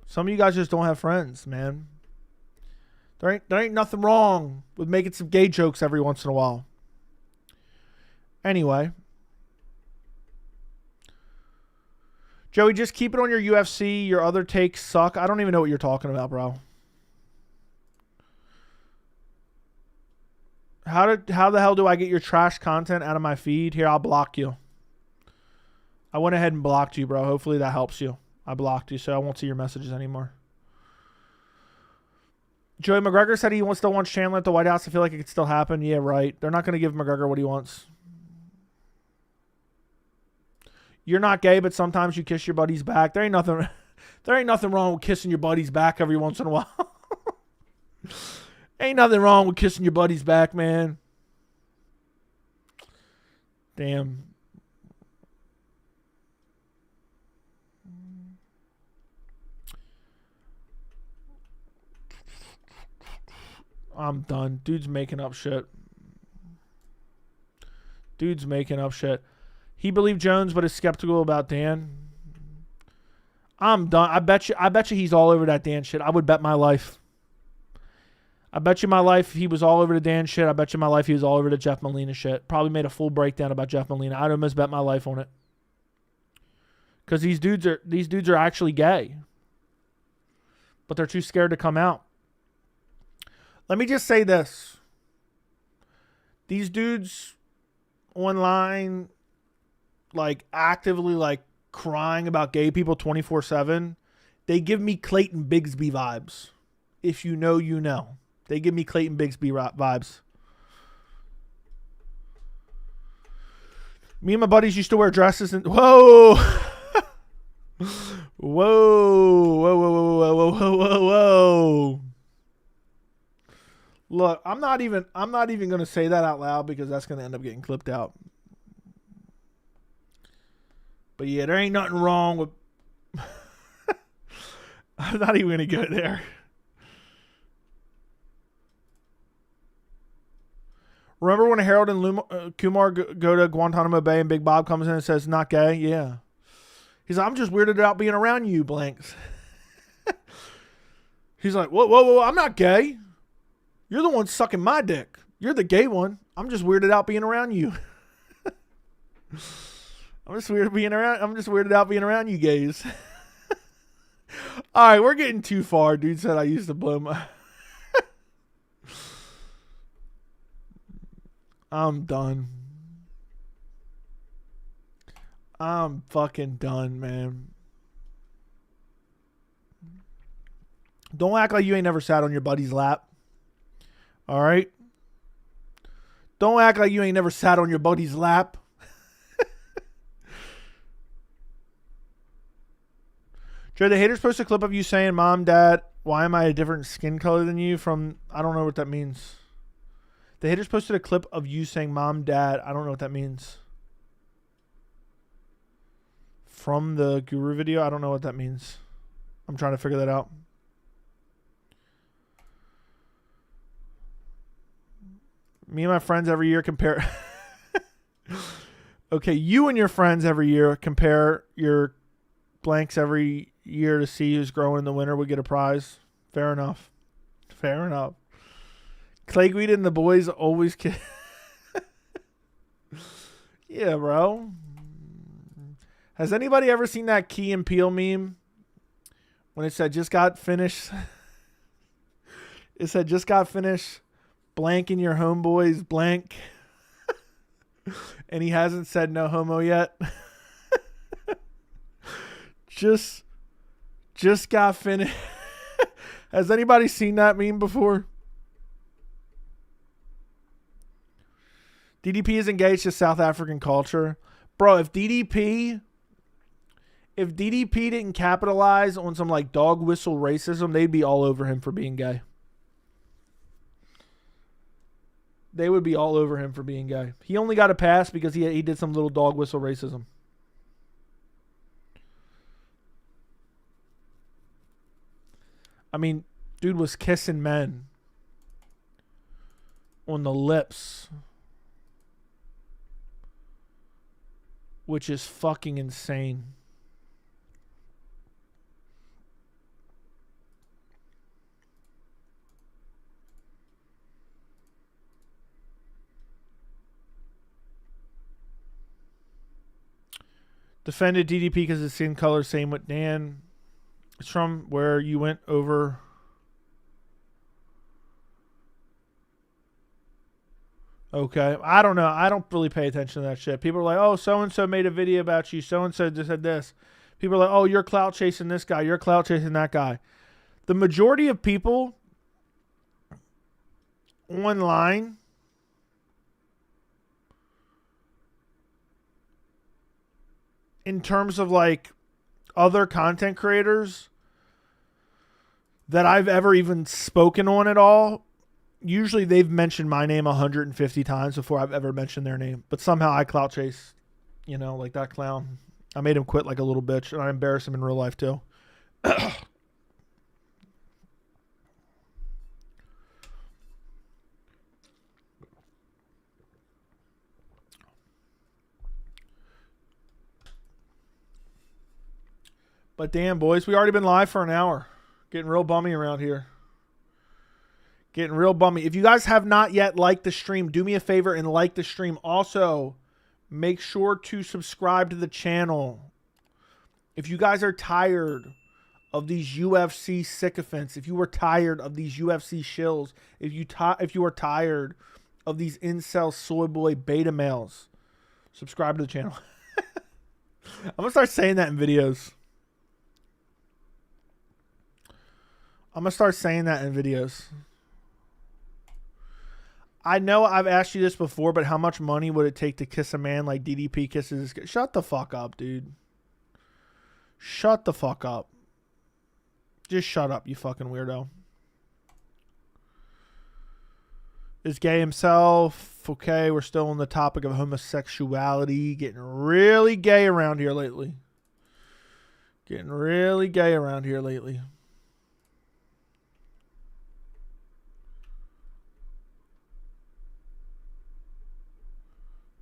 [SPEAKER 1] Some of you guys just don't have friends, man. There ain't nothing wrong with making some gay jokes every once in a while. Anyway. Joey, just keep it on your UFC. Your other takes suck. I don't even know what you're talking about, bro. How the hell do I get your trash content out of my feed? Here, I'll block you. I went ahead and blocked you, bro. Hopefully that helps you. I blocked you, so I won't see your messages anymore. Joey McGregor said he still wants Chandler at the White House. I feel like it could still happen. Yeah, right. They're not going to give McGregor what he wants. You're not gay, but sometimes you kiss your buddy's back. There ain't nothing wrong with kissing your buddy's back every once in a while. Ain't nothing wrong with kissing your buddy's back, man. Damn. I'm done. Dude's making up shit. He believed Jones, but is skeptical about Dan. I'm done. I bet you he's all over that Dan shit. I would bet my life. I bet you my life he was all over the Dan shit. I bet you my life he was all over the Jeff Molina shit. Probably made a full breakdown about Jeff Molina. I'd almost bet my life on it. Because these dudes are actually gay. But they're too scared to come out. Let me just say this. These dudes online, like, actively, like, crying about gay people 24/7, they give me Clayton Bigsby vibes. If you know, you know. They give me Clayton Bigsby vibes. Me and my buddies used to wear dresses and... Whoa! Whoa. Look, I'm not even going to say that out loud because that's going to end up getting clipped out. But yeah, there ain't nothing wrong with... I'm not even going to go there. Remember when Harold and Kumar go to Guantanamo Bay and Big Bob comes in and says, not gay? Yeah. He's like, I'm just weirded out being around you, blanks. He's like, whoa, I'm not gay. You're the one sucking my dick. You're the gay one. I'm just weirded out being around you. I'm just weirded out being around you gays. All right, we're getting too far. Dude said I used to blow my... I'm done. I'm fucking done, man. Don't act like you ain't never sat on your buddy's lap. All right? Don't act like you ain't never sat on your buddy's lap. Joe, the haters post a clip of you saying, Mom, Dad, why am I a different skin color than you from, I don't know what that means. The haters posted a clip of you saying, Mom, Dad, I don't know what that means. From the Guru video, I don't know what that means. I'm trying to figure that out. Me and my friends every year compare. Okay, you and your friends every year compare your blanks every year to see who's growing in the winter would get a prize. Fair enough. Fair enough. Clayweed and the boys always kiss. Yeah, bro. Has anybody ever seen that Key and Peele meme? When it said just got finished. It said just got finished blanking your homeboys blank. And he hasn't said no homo yet. Just got finished. Has anybody seen that meme before? DDP is engaged to South African culture. Bro, if DDP didn't capitalize on some like dog whistle racism, they'd be all over him for being gay. They would be all over him for being gay. He only got a pass because he did some little dog whistle racism. I mean, dude was kissing men on the lips, which is fucking insane. Defended DDP because his skin color same with Dan. It's from where you went over. Okay. I don't know. I don't really pay attention to that shit. People are like, oh, so-and-so made a video about you. So-and-so just said this. People are like, oh, you're clout chasing this guy. You're clout chasing that guy. The majority of people online in terms of like other content creators that I've ever even spoken on at all, usually they've mentioned my name 150 times before I've ever mentioned their name. But somehow I clout chase, you know, like that clown. I made him quit like a little bitch, and I embarrass him in real life too. But damn, boys, we already been live for an hour. Getting real bummy around here. Getting real bummy. If you guys have not yet liked the stream, do me a favor and like the stream. Also, make sure to subscribe to the channel. If you guys are tired of these UFC sycophants, if you were tired of these UFC shills, if you are tired of these incel soy boy beta males, subscribe to the channel. I'm going to start saying that in videos. I'm going to start saying that in videos. I know I've asked you this before, but how much money would it take to kiss a man like DDP kisses? Shut the fuck up, dude. Shut the fuck up. Just shut up, you fucking weirdo. Is gay himself. Okay, we're still on the topic of homosexuality. Getting really gay around here lately. Getting really gay around here lately.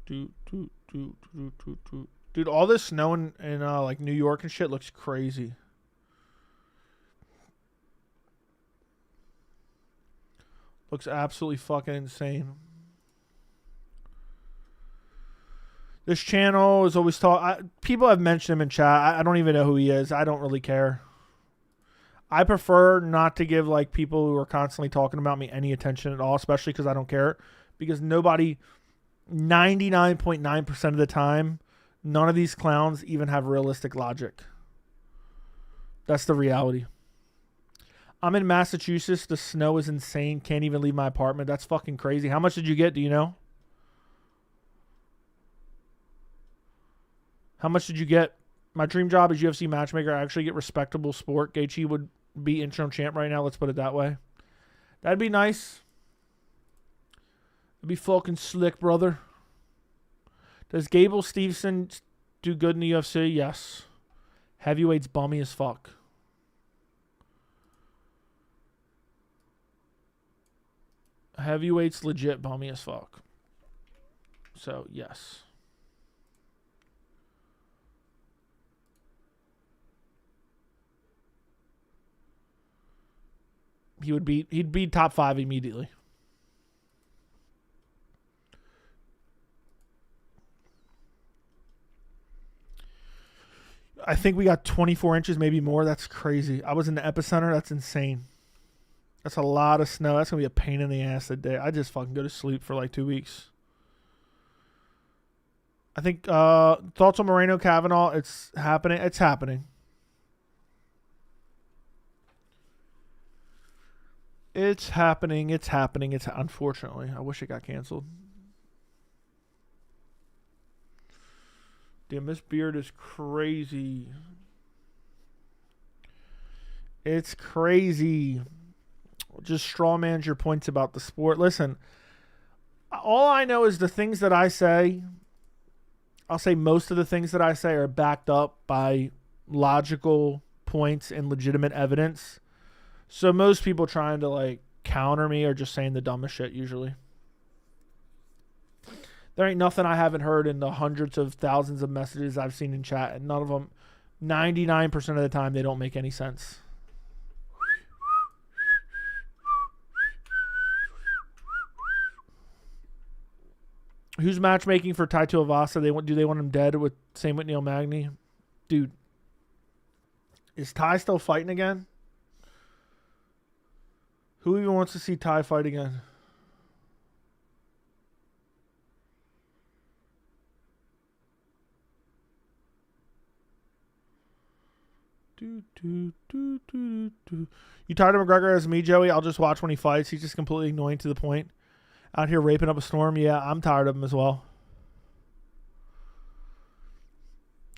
[SPEAKER 1] Dude, all this snow in like New York and shit looks crazy. Looks absolutely fucking insane. This channel is always people have mentioned him in chat. I don't even know who he is. I don't really care. I prefer not to give like people who are constantly talking about me any attention at all, especially because I don't care. Because nobody, 99.9% of the time, None of these clowns even have realistic logic. That's the reality. I'm in Massachusetts. The snow is insane. Can't even leave my apartment. That's fucking crazy. How much did you get? Do you know? How much did you get? My dream job is UFC matchmaker. I actually get respectable sport. Gaethje would be interim champ right now. Let's put it that way. That'd be nice. It'd be fucking slick, brother. Does Gable Stevenson do good in the UFC? Yes. Heavyweight's bummy as fuck. Heavyweight's legit bummy as fuck. So, yes. He'd be top 5 immediately. I think we got 24 inches, maybe more. That's crazy. I was in the epicenter. That's insane. That's a lot of snow. That's going to be a pain in the ass that day. I just fucking go to sleep for like 2 weeks. I think thoughts on Moreno Kavanaugh. It's happening. It's happening. It's happening. It's happening. It's unfortunately. I wish it got canceled. Damn, this beard is crazy. It's crazy. Just straw manage your points about the sport. Listen, all I know is the things that I say, I'll say most of the things that I say are backed up by logical points and legitimate evidence. So most people trying to like counter me are just saying the dumbest shit usually. There ain't nothing I haven't heard in the hundreds of thousands of messages I've seen in chat, and none of them, 99% of the time, they don't make any sense. Who's matchmaking for Tai Tuivasa? Do they want him dead? Same with Neil Magny? Dude, is Tai still fighting again? Who even wants to see Tai fight again? You tired of McGregor as me, Joey? I'll just watch when he fights. He's just completely annoying to the point. Out here raping up a storm. Yeah, I'm tired of him as well.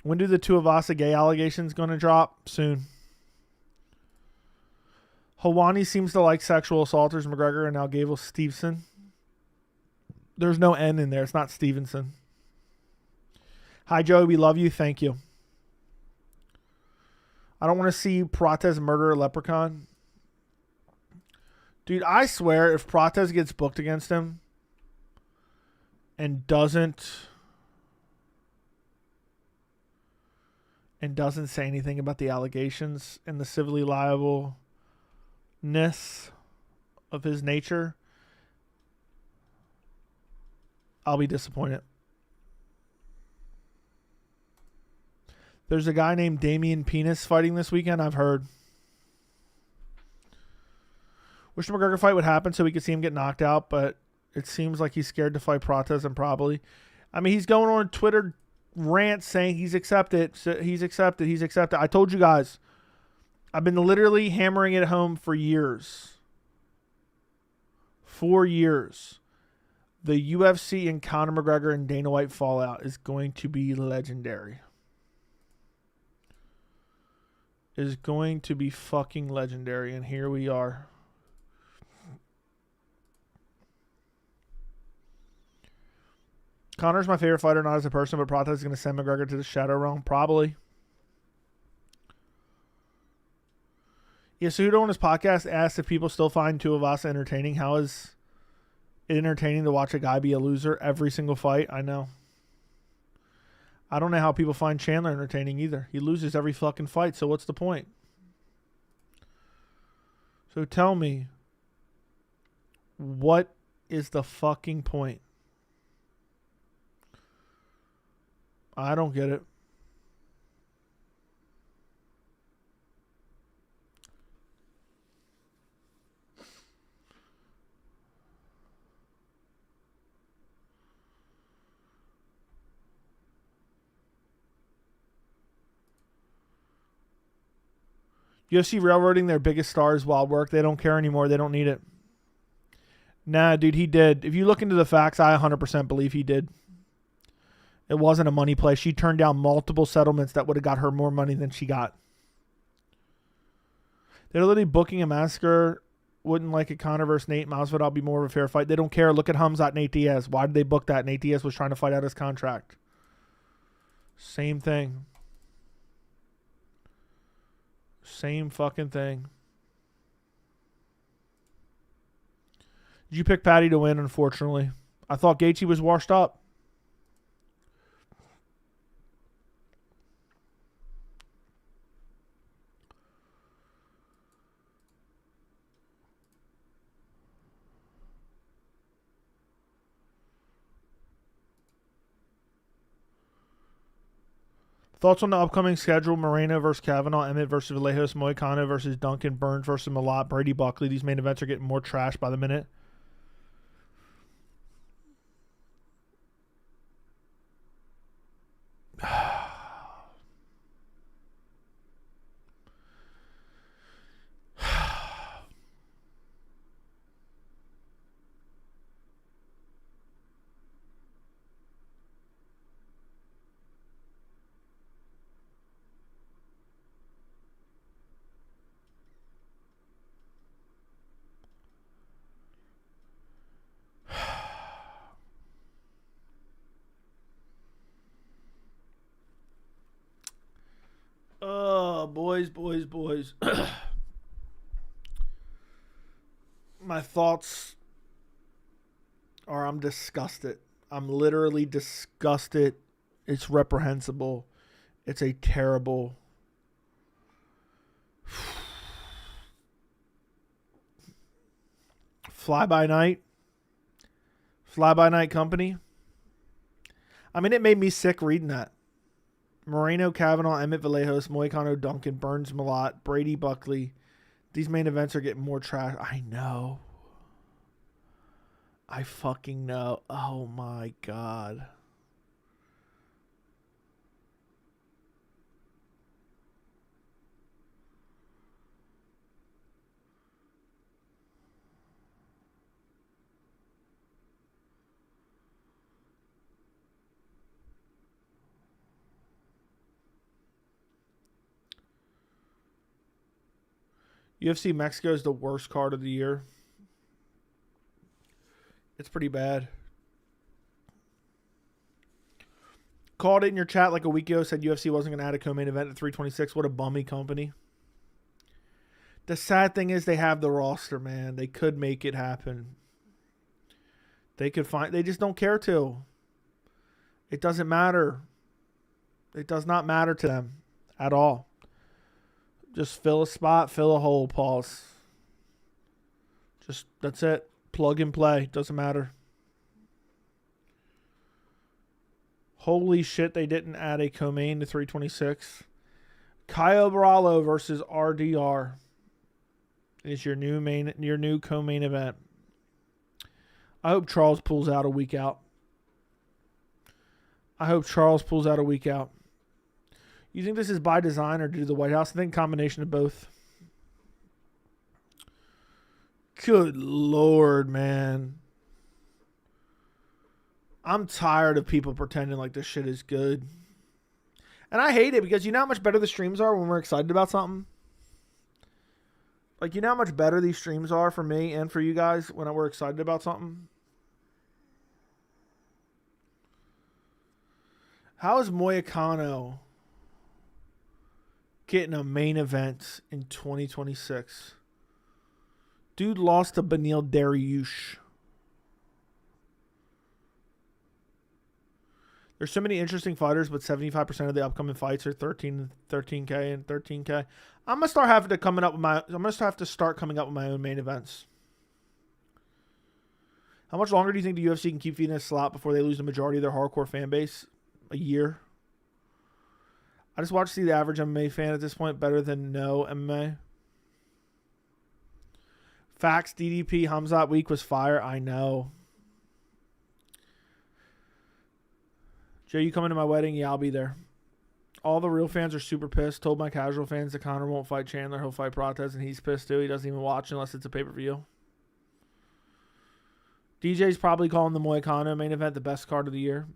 [SPEAKER 1] When do the Tuivasa gay allegations going to drop? Soon. Hawani seems to like sexual assaulters, McGregor, and now Gable Stevenson. There's no N in there. It's not Stevenson. Hi, Joey. We love you. Thank you. I don't want to see Prates murder a leprechaun. Dude, I swear if Prates gets booked against him and doesn't say anything about the allegations and the civilly liableness of his nature, I'll be disappointed. There's a guy named Damian Penis fighting this weekend, I've heard. Wish the McGregor fight would happen so we could see him get knocked out, but it seems like he's scared to fight Prates and probably. I mean, he's going on Twitter rants saying he's accepted. He's accepted. I told you guys, I've been literally hammering it home for years. 4 years. The UFC and Conor McGregor and Dana White fallout is going to be legendary. Is going to be fucking legendary, and here we are. Conor's my favorite fighter, not as a person, but Prates is going to send McGregor to the Shadow Realm. Probably. Yasudo on his podcast asked if people still find Tuivasa entertaining. How is it entertaining to watch a guy be a loser every single fight? I know. I don't know how people find Chandler entertaining either. He loses every fucking fight, so what's the point? So tell me, what is the fucking point? I don't get it. UFC railroading their biggest stars wild work. They don't care anymore. They don't need it. Nah, dude, he did. If you look into the facts, I 100% believe he did. It wasn't a money play. She turned down multiple settlements that would have got her more money than she got. They're literally booking a massacre. Wouldn't like a Conor versus Nate. Masvidal would be more of a fair fight. They don't care. Look at Khamzat, Nate Diaz. Why did they book that? Nate Diaz was trying to fight out his contract. Same thing. Same fucking thing. Did you pick Patty to win, unfortunately? I thought Gaethje was washed up. Thoughts on the upcoming schedule? Moreno versus Kavanaugh, Emmett versus Vallejos, Moicano versus Duncan, Burns versus Malott, Brady Buckley. These main events are getting more trash by the minute. Oh, boys. My thoughts are I'm disgusted. I'm literally disgusted. It's reprehensible. It's a terrible... Fly-by-night company. I mean, it made me sick reading that. Moreno, Kavanaugh, Emmett Vallejos, Moicano, Duncan, Burns, Malott, Brady Buckley. These main events are getting more trash. I know. I fucking know. Oh my God. UFC Mexico is the worst card of the year. It's pretty bad. Called it in your chat like a week ago, said UFC wasn't going to add a co-main event at 326. What a bummy company. The sad thing is they have the roster, man. They could make it happen. They just don't care to. It doesn't matter. It does not matter to them at all. Just fill a spot, fill a hole, pause. Just, that's it. Plug and play. Doesn't matter. Holy shit, they didn't add a co-main to 326. Caio Borralho versus RDR is your new co-main event. I hope Charles pulls out a week out. You think this is by design or due to the White House? I think combination of both. Good Lord, man. I'm tired of people pretending like this shit is good. And I hate it because you know how much better the streams are when we're excited about something? Like, you know how much better these streams are for me and for you guys when we're excited about something? How is Moicano getting a main event in 2026? Dude lost to Beneil Dariush. There's so many interesting fighters, but 75% of the upcoming fights are 13K and 13K. I'm gonna start coming up with my own main events. How much longer do you think the UFC can keep feeding a slot before they lose the majority of their hardcore fan base? A year. I just watch to see the average MMA fan at this point better than no MMA. Facts, DDP, Khamzat week was fire. I know. Jay, you coming to my wedding? Yeah, I'll be there. All the real fans are super pissed. Told my casual fans that Conor won't fight Chandler. He'll fight Prates, and he's pissed too. He doesn't even watch unless it's a pay-per-view. DJ's probably calling the Moicano main event the best card of the year.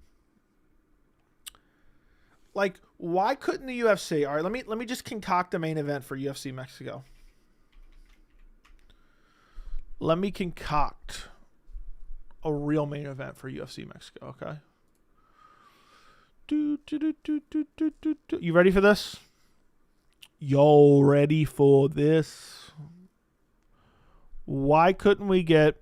[SPEAKER 1] Like, why couldn't the UFC? All right, let me just concoct a main event for UFC Mexico. Let me concoct a real main event for UFC Mexico, okay? You ready for this? Yo, ready for this? Why couldn't we get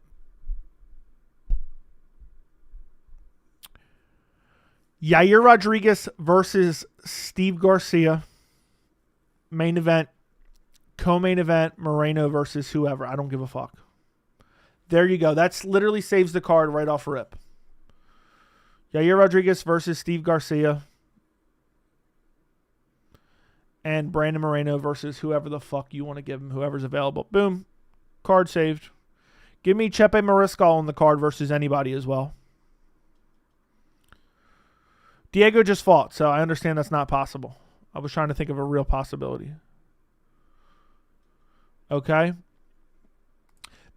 [SPEAKER 1] Yair Rodriguez versus Steve Garcia? Main event. Co-main event. Moreno versus whoever. I don't give a fuck. There you go. That's literally saves the card right off rip. Yair Rodriguez versus Steve Garcia. And Brandon Moreno versus whoever the fuck you want to give him. Whoever's available. Boom. Card saved. Give me Chepe Mariscal on the card versus anybody as well. Diego just fought, so I understand that's not possible. I was trying to think of a real possibility. Okay.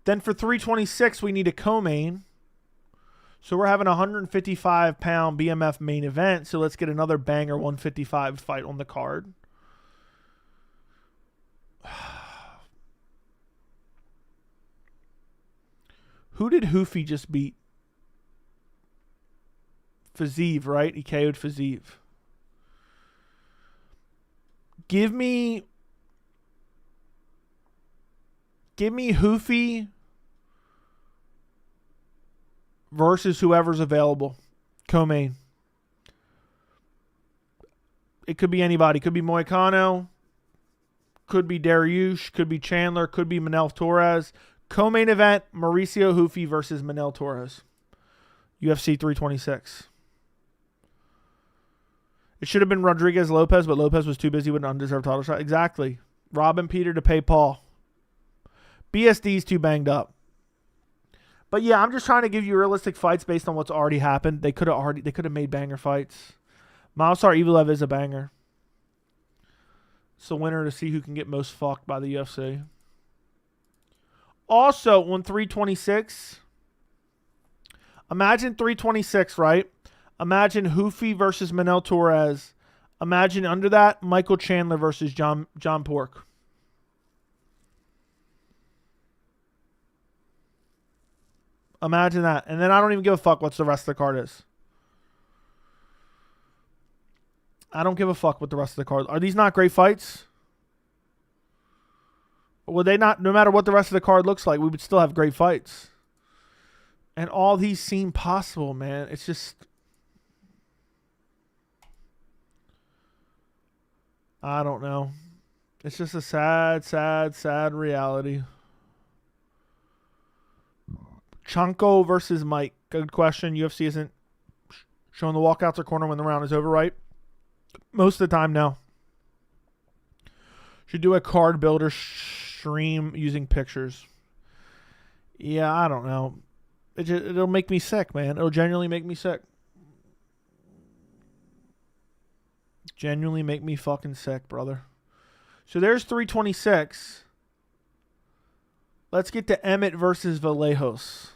[SPEAKER 1] Then for 326, we need a co-main. So we're having a 155-pound BMF main event. So let's get another banger 155 fight on the card. Who did Hoofy just beat? Fiziev, right? He KO'd Fiziev. Give me Hoofy versus whoever's available. Co-main. It could be anybody. Could be Moicano. Could be Dariush. Could be Chandler. Could be Manel Torres. Co-main event, Mauricio Hoofy versus Manel Torres. UFC 326. It should have been Rodriguez Lopez, but Lopez was too busy with an undeserved title shot. Exactly. Robin Peter to pay Paul. BSD's too banged up. But yeah, I'm just trying to give you realistic fights based on what's already happened. They could have made banger fights. Malsar Evelev is a banger. It's the winner to see who can get most fucked by the UFC. Also, on 326, imagine 326, right? Imagine Hoofy versus Manel Torres. Imagine under that, Michael Chandler versus John Pork. Imagine that. And then I don't even give a fuck what the rest of the card is. I don't give a fuck what the rest of the card. Are these not great fights? Would they not, no matter what the rest of the card looks like, we would still have great fights. And all these seem possible, man. It's just, I don't know. It's just a sad, sad, sad reality. Chanko versus Mike. Good question. UFC isn't showing the walkouts or corner when the round is over, right? Most of the time, no. Should do a card builder stream using pictures. Yeah, I don't know. It'll make me sick, man. It'll genuinely make me sick. Genuinely make me fucking sick, brother. So there's 326. Let's get to Emmett versus Vallejos.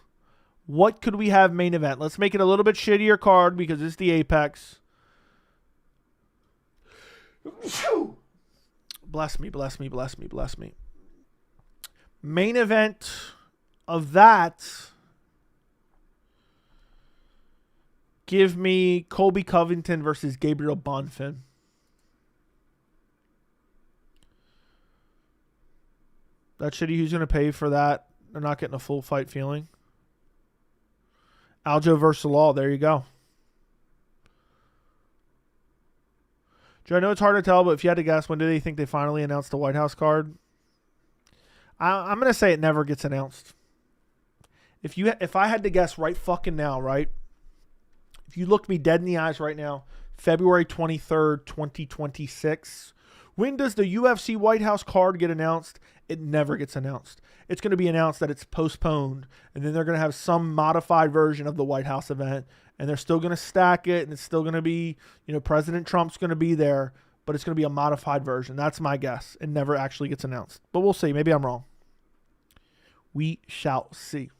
[SPEAKER 1] What could we have main event? Let's make it a little bit shittier card because it's the Apex. Bless me, bless me, bless me, bless me. Main event of that. Give me Colby Covington versus Gabriel Bonfim. That shitty. Who's going to pay for that? They're not getting a full fight feeling. Aljo versus Law. There you go. Joe, I know it's hard to tell, but if you had to guess, when do they think they finally announced the White House card? I'm going to say it never gets announced. If I had to guess right fucking now, right? If you looked me dead in the eyes right now, February 23rd, 2026 When does the UFC White House card get announced? It never gets announced. It's going to be announced that it's postponed, and then they're going to have some modified version of the White House event, and they're still going to stack it, and it's still going to be, President Trump's going to be there, but it's going to be a modified version. That's my guess. It never actually gets announced. But we'll see. Maybe I'm wrong. We shall see.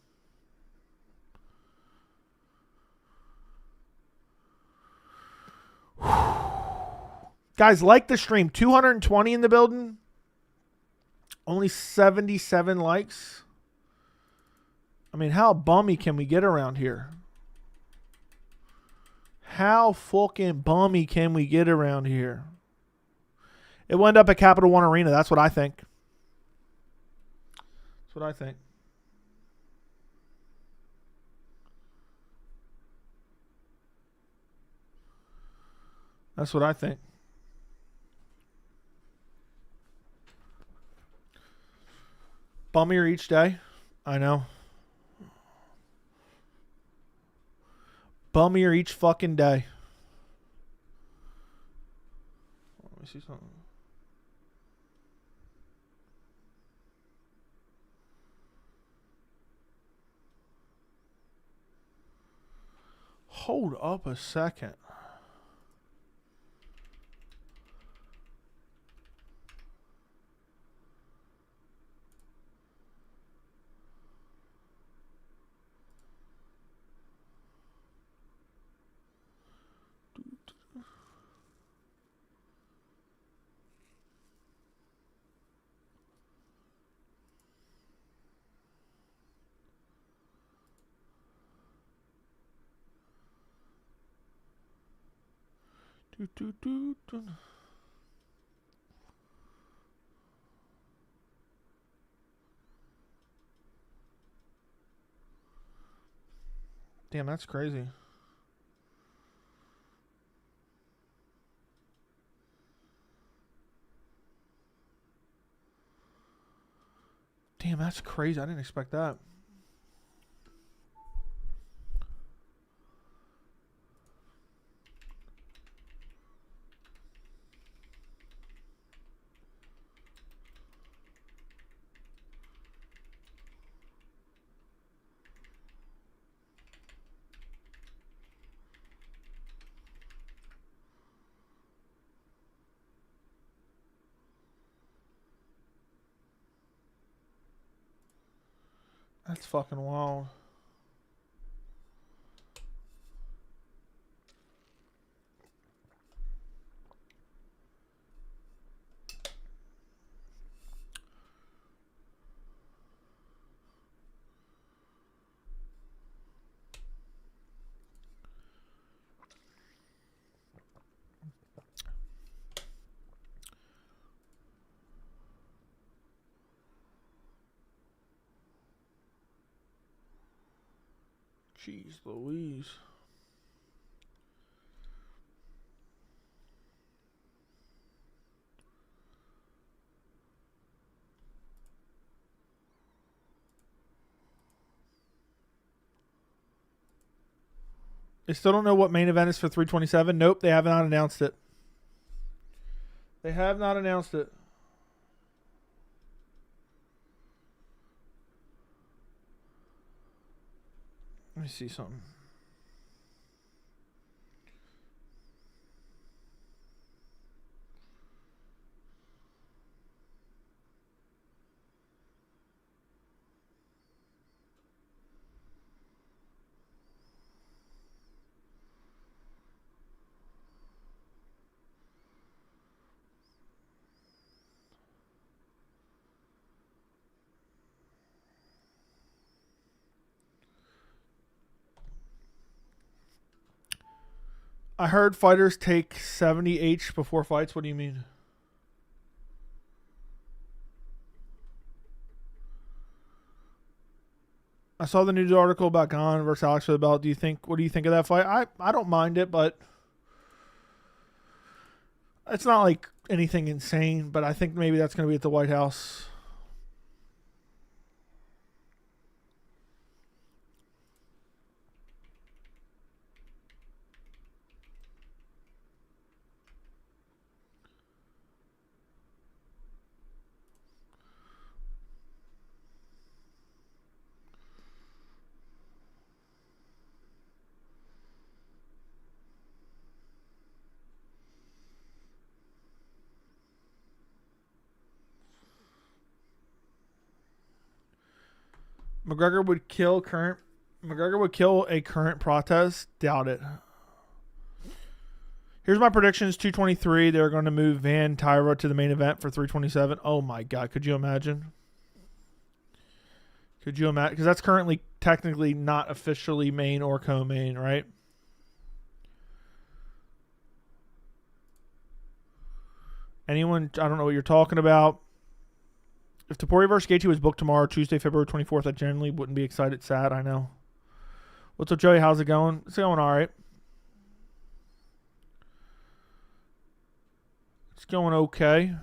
[SPEAKER 1] Guys, like the stream. 220 in the building. Only 77 likes. I mean, how bummy can we get around here? How fucking bummy can we get around here? It will end up at Capital One Arena. That's what I think. That's what I think. That's what I think. Bummier each day. I know. Bummier each fucking day. Let me see something. Hold up a second. Damn, that's crazy. Damn, that's crazy. I didn't expect that. That's fucking wild. Jeez Louise. They still don't know what main event is for 327. Nope, they have not announced it. They have not announced it. Let me see something. I heard fighters take 70H before fights. What do you mean? I saw the news article about Gane versus Alex for the belt. What do you think of that fight? I don't mind it, but it's not like anything insane. But I think maybe that's going to be at the White House. McGregor would kill a current Prates. Doubt it. Here's my predictions. 223. They're going to move Van Tyra to the main event for 327. Oh my God. Could you imagine? Could you imagine? Because that's currently technically not officially main or co-main, right? Anyone? I don't know what you're talking about. If Topuria vs. Gaethje was booked tomorrow, Tuesday, February 24th, I generally wouldn't be excited. Sad, I know. What's up, Joey? How's it going? It's going all right. It's going okay.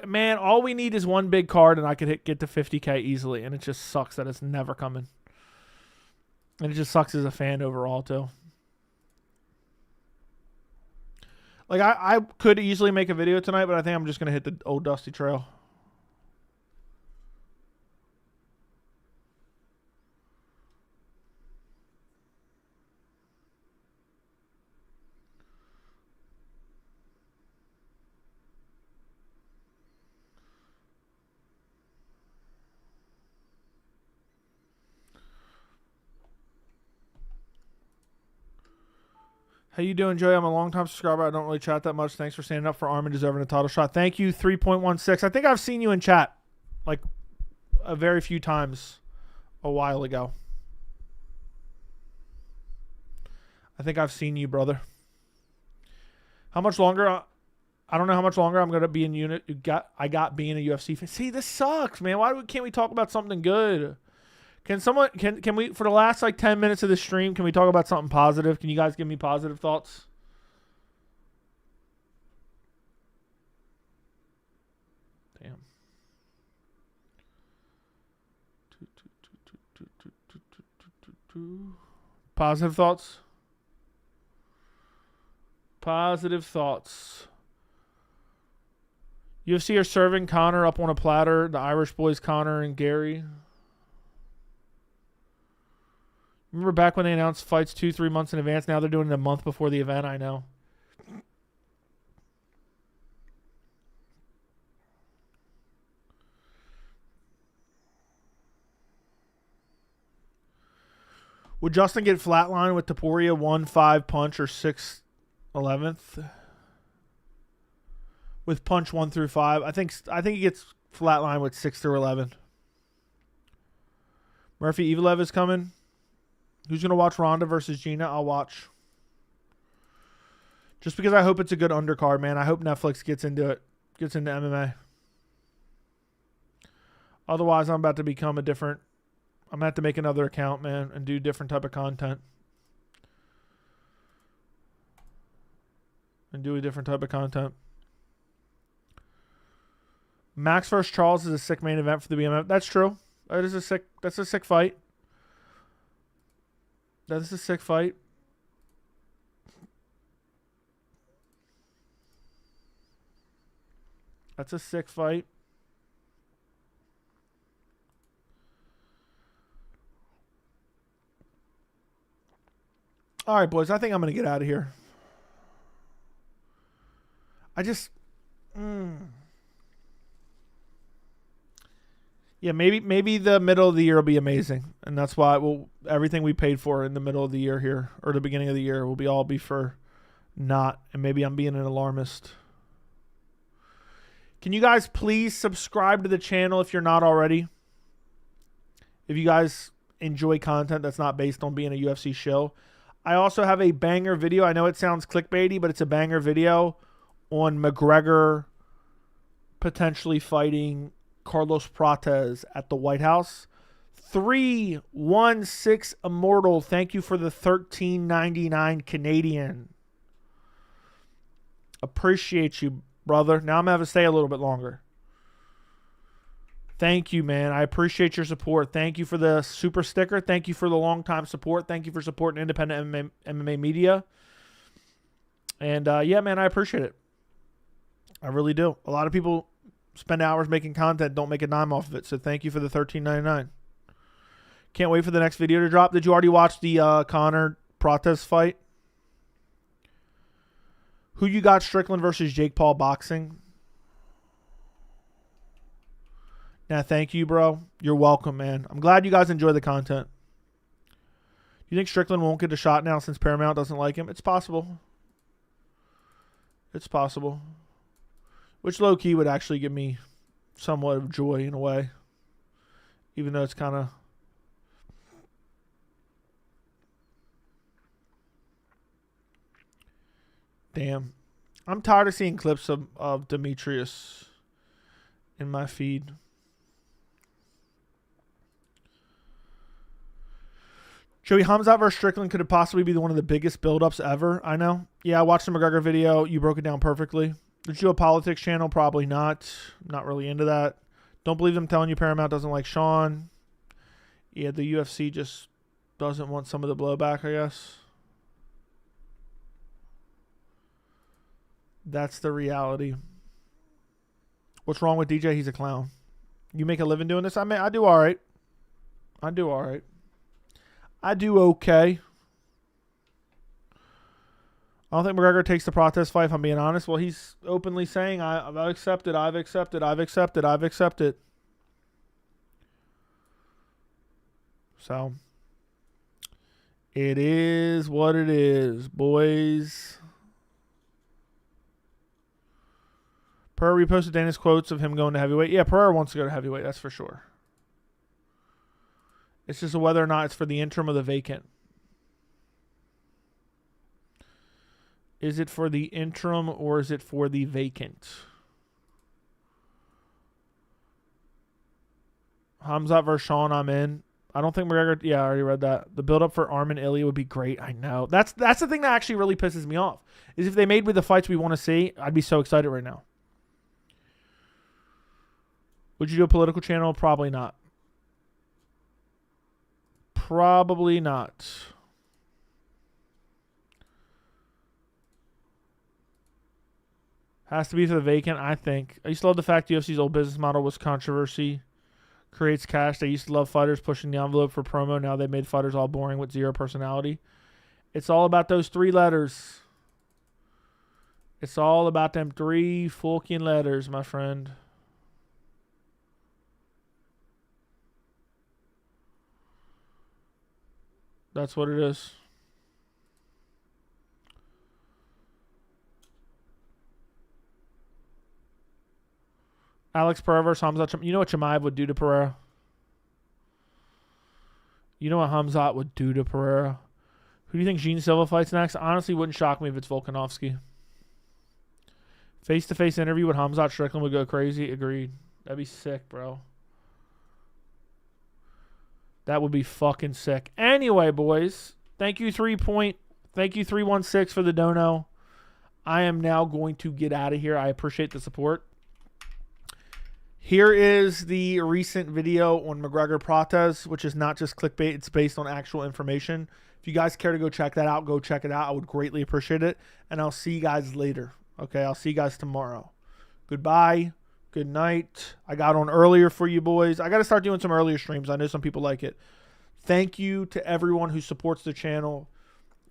[SPEAKER 1] Man, all we need is one big card and I could get to 50K easily, and it just sucks that it's never coming. And it just sucks as a fan overall, too. Like, I could easily make a video tonight, but I think I'm just going to hit the old dusty trail. How you doing, Joey? I'm a long-time subscriber. I don't really chat that much. Thanks for standing up for Armin deserving a title shot. Thank you, 3.16. I think I've seen you in chat like a very few times a while ago. I think I've seen you, brother. How much longer? I don't know how much longer I'm going to be in unit. I got being a UFC fan. See, this sucks, man. Can't we talk about something good? Can we, for the last like 10 minutes of the stream, can we talk about something positive? Can you guys give me positive thoughts? Damn. Positive thoughts? Positive thoughts. UFC are serving Conor up on a platter. The Irish boys, Conor and Gary. Remember back when they announced fights 2-3 months in advance? Now they're doing it a month before the event. I know. Would Justin get flatlined with Topuria 1-5 punch or 6-11th? With punch 1 through 5. I think he gets flatlined with 6 through 11. Murphy Evelev is coming. Who's going to watch Ronda versus Gina? I'll watch. Just because I hope it's a good undercard, man. I hope Netflix gets into it. Gets into MMA. Otherwise, I'm about to become I'm going to have to make another account, man, and do different type of content. Max vs. Charles is a sick main event for the BMF. That's true. That's a sick fight. That is a sick fight. That's a sick fight. All right, boys. I think I'm going to get out of here. Yeah, maybe the middle of the year will be amazing, and that's why everything we paid for in the middle of the year here, or the beginning of the year, will all be for not, and maybe I'm being an alarmist. Can you guys please subscribe to the channel if you're not already? If you guys enjoy content that's not based on being a UFC shill. I also have a banger video. I know it sounds clickbaity, but it's a banger video on McGregor potentially fighting Carlos Prates at the White House. 316 Immortal. Thank you for the $13.99 Canadian. Appreciate you, brother. Now I'm going to have to stay a little bit longer. Thank you, man. I appreciate your support. Thank you for the super sticker. Thank you for the long-time support. Thank you for supporting independent MMA media. And, yeah, man, I appreciate it. I really do. A lot of people spend hours making content, don't make a dime off of it. So thank you for the $13.99. Can't wait for the next video to drop. Did you already watch the Conor Prates fight? Who you got, Strickland versus Jake Paul boxing? Nah, thank you, bro. You're welcome, man. I'm glad you guys enjoy the content. You think Strickland won't get a shot now since Paramount doesn't like him? It's possible. It's possible. Which low-key would actually give me somewhat of joy in a way. Even though it's kind of... Damn. I'm tired of seeing clips of Demetrius in my feed. Joey, Khamzat versus Strickland could it possibly be one of the biggest build-ups ever? I know. Yeah, I watched the McGregor video. You broke it down perfectly. Did you do a politics channel? Probably not. Not really into that. Don't believe them telling you Paramount doesn't like Sean. Yeah, the UFC just doesn't want some of the blowback, I guess. That's the reality. What's wrong with DJ? He's a clown. You make a living doing this? I mean, I do all right. I do all right. I do okay. I don't think McGregor takes the protest fight, if I'm being honest. Well, he's openly saying, I've accepted, I've accepted, I've accepted, I've accepted. So, it is what it is, boys. Pereira reposted Dana's quotes of him going to heavyweight. Yeah, Pereira wants to go to heavyweight, that's for sure. It's just whether or not it's for the interim or the vacant. Is it for the interim or is it for the vacant? Khamzat versus Sean, I'm in. I don't think McGregor... Yeah, I already read that. The build-up for Armin Ilya would be great. I know. That's the thing that actually really pisses me off. Is if they made with the fights we want to see, I'd be so excited right now. Would you do a political channel? Probably not. Probably not. Has to be for the vacant, I think. I used to love the fact UFC's old business model was controversy. Creates cash. They used to love fighters pushing the envelope for promo. Now they made fighters all boring with zero personality. It's all about those 3 letters. It's all about them 3 fucking letters, my friend. That's what it is. Alex Pereira versus Khamzat Chimaev. You know what Chimaev would do to Pereira? You know what Khamzat would do to Pereira? Who do you think Gene Silva fights next? Honestly, wouldn't shock me if it's Volkanovski. Face-to-face interview with Khamzat Strickland would go crazy. Agreed. That'd be sick, bro. That would be fucking sick. Anyway, boys. Thank you, 316 for the dono. I am now going to get out of here. I appreciate the support. Here is the recent video on McGregor Prates, which is not just clickbait. It's based on actual information. If you guys care to go check that out, go check it out. I would greatly appreciate it. And I'll see you guys later. Okay, I'll see you guys tomorrow. Goodbye. Good night. I got on earlier for you boys. I got to start doing some earlier streams. I know some people like it. Thank you to everyone who supports the channel.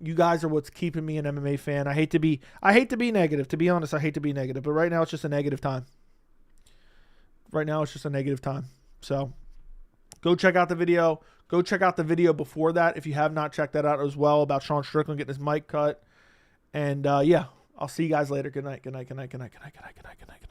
[SPEAKER 1] You guys are what's keeping me an MMA fan. I hate to be negative. To be honest, I hate to be negative. But right now, it's just a negative time. Right now, it's just a negative time. So, go check out the video. Go check out the video before that if you have not checked that out as well about Sean Strickland getting his mic cut. And, yeah, I'll see you guys later. Good night, good night, good night, good night, good night, good night, good night, good night.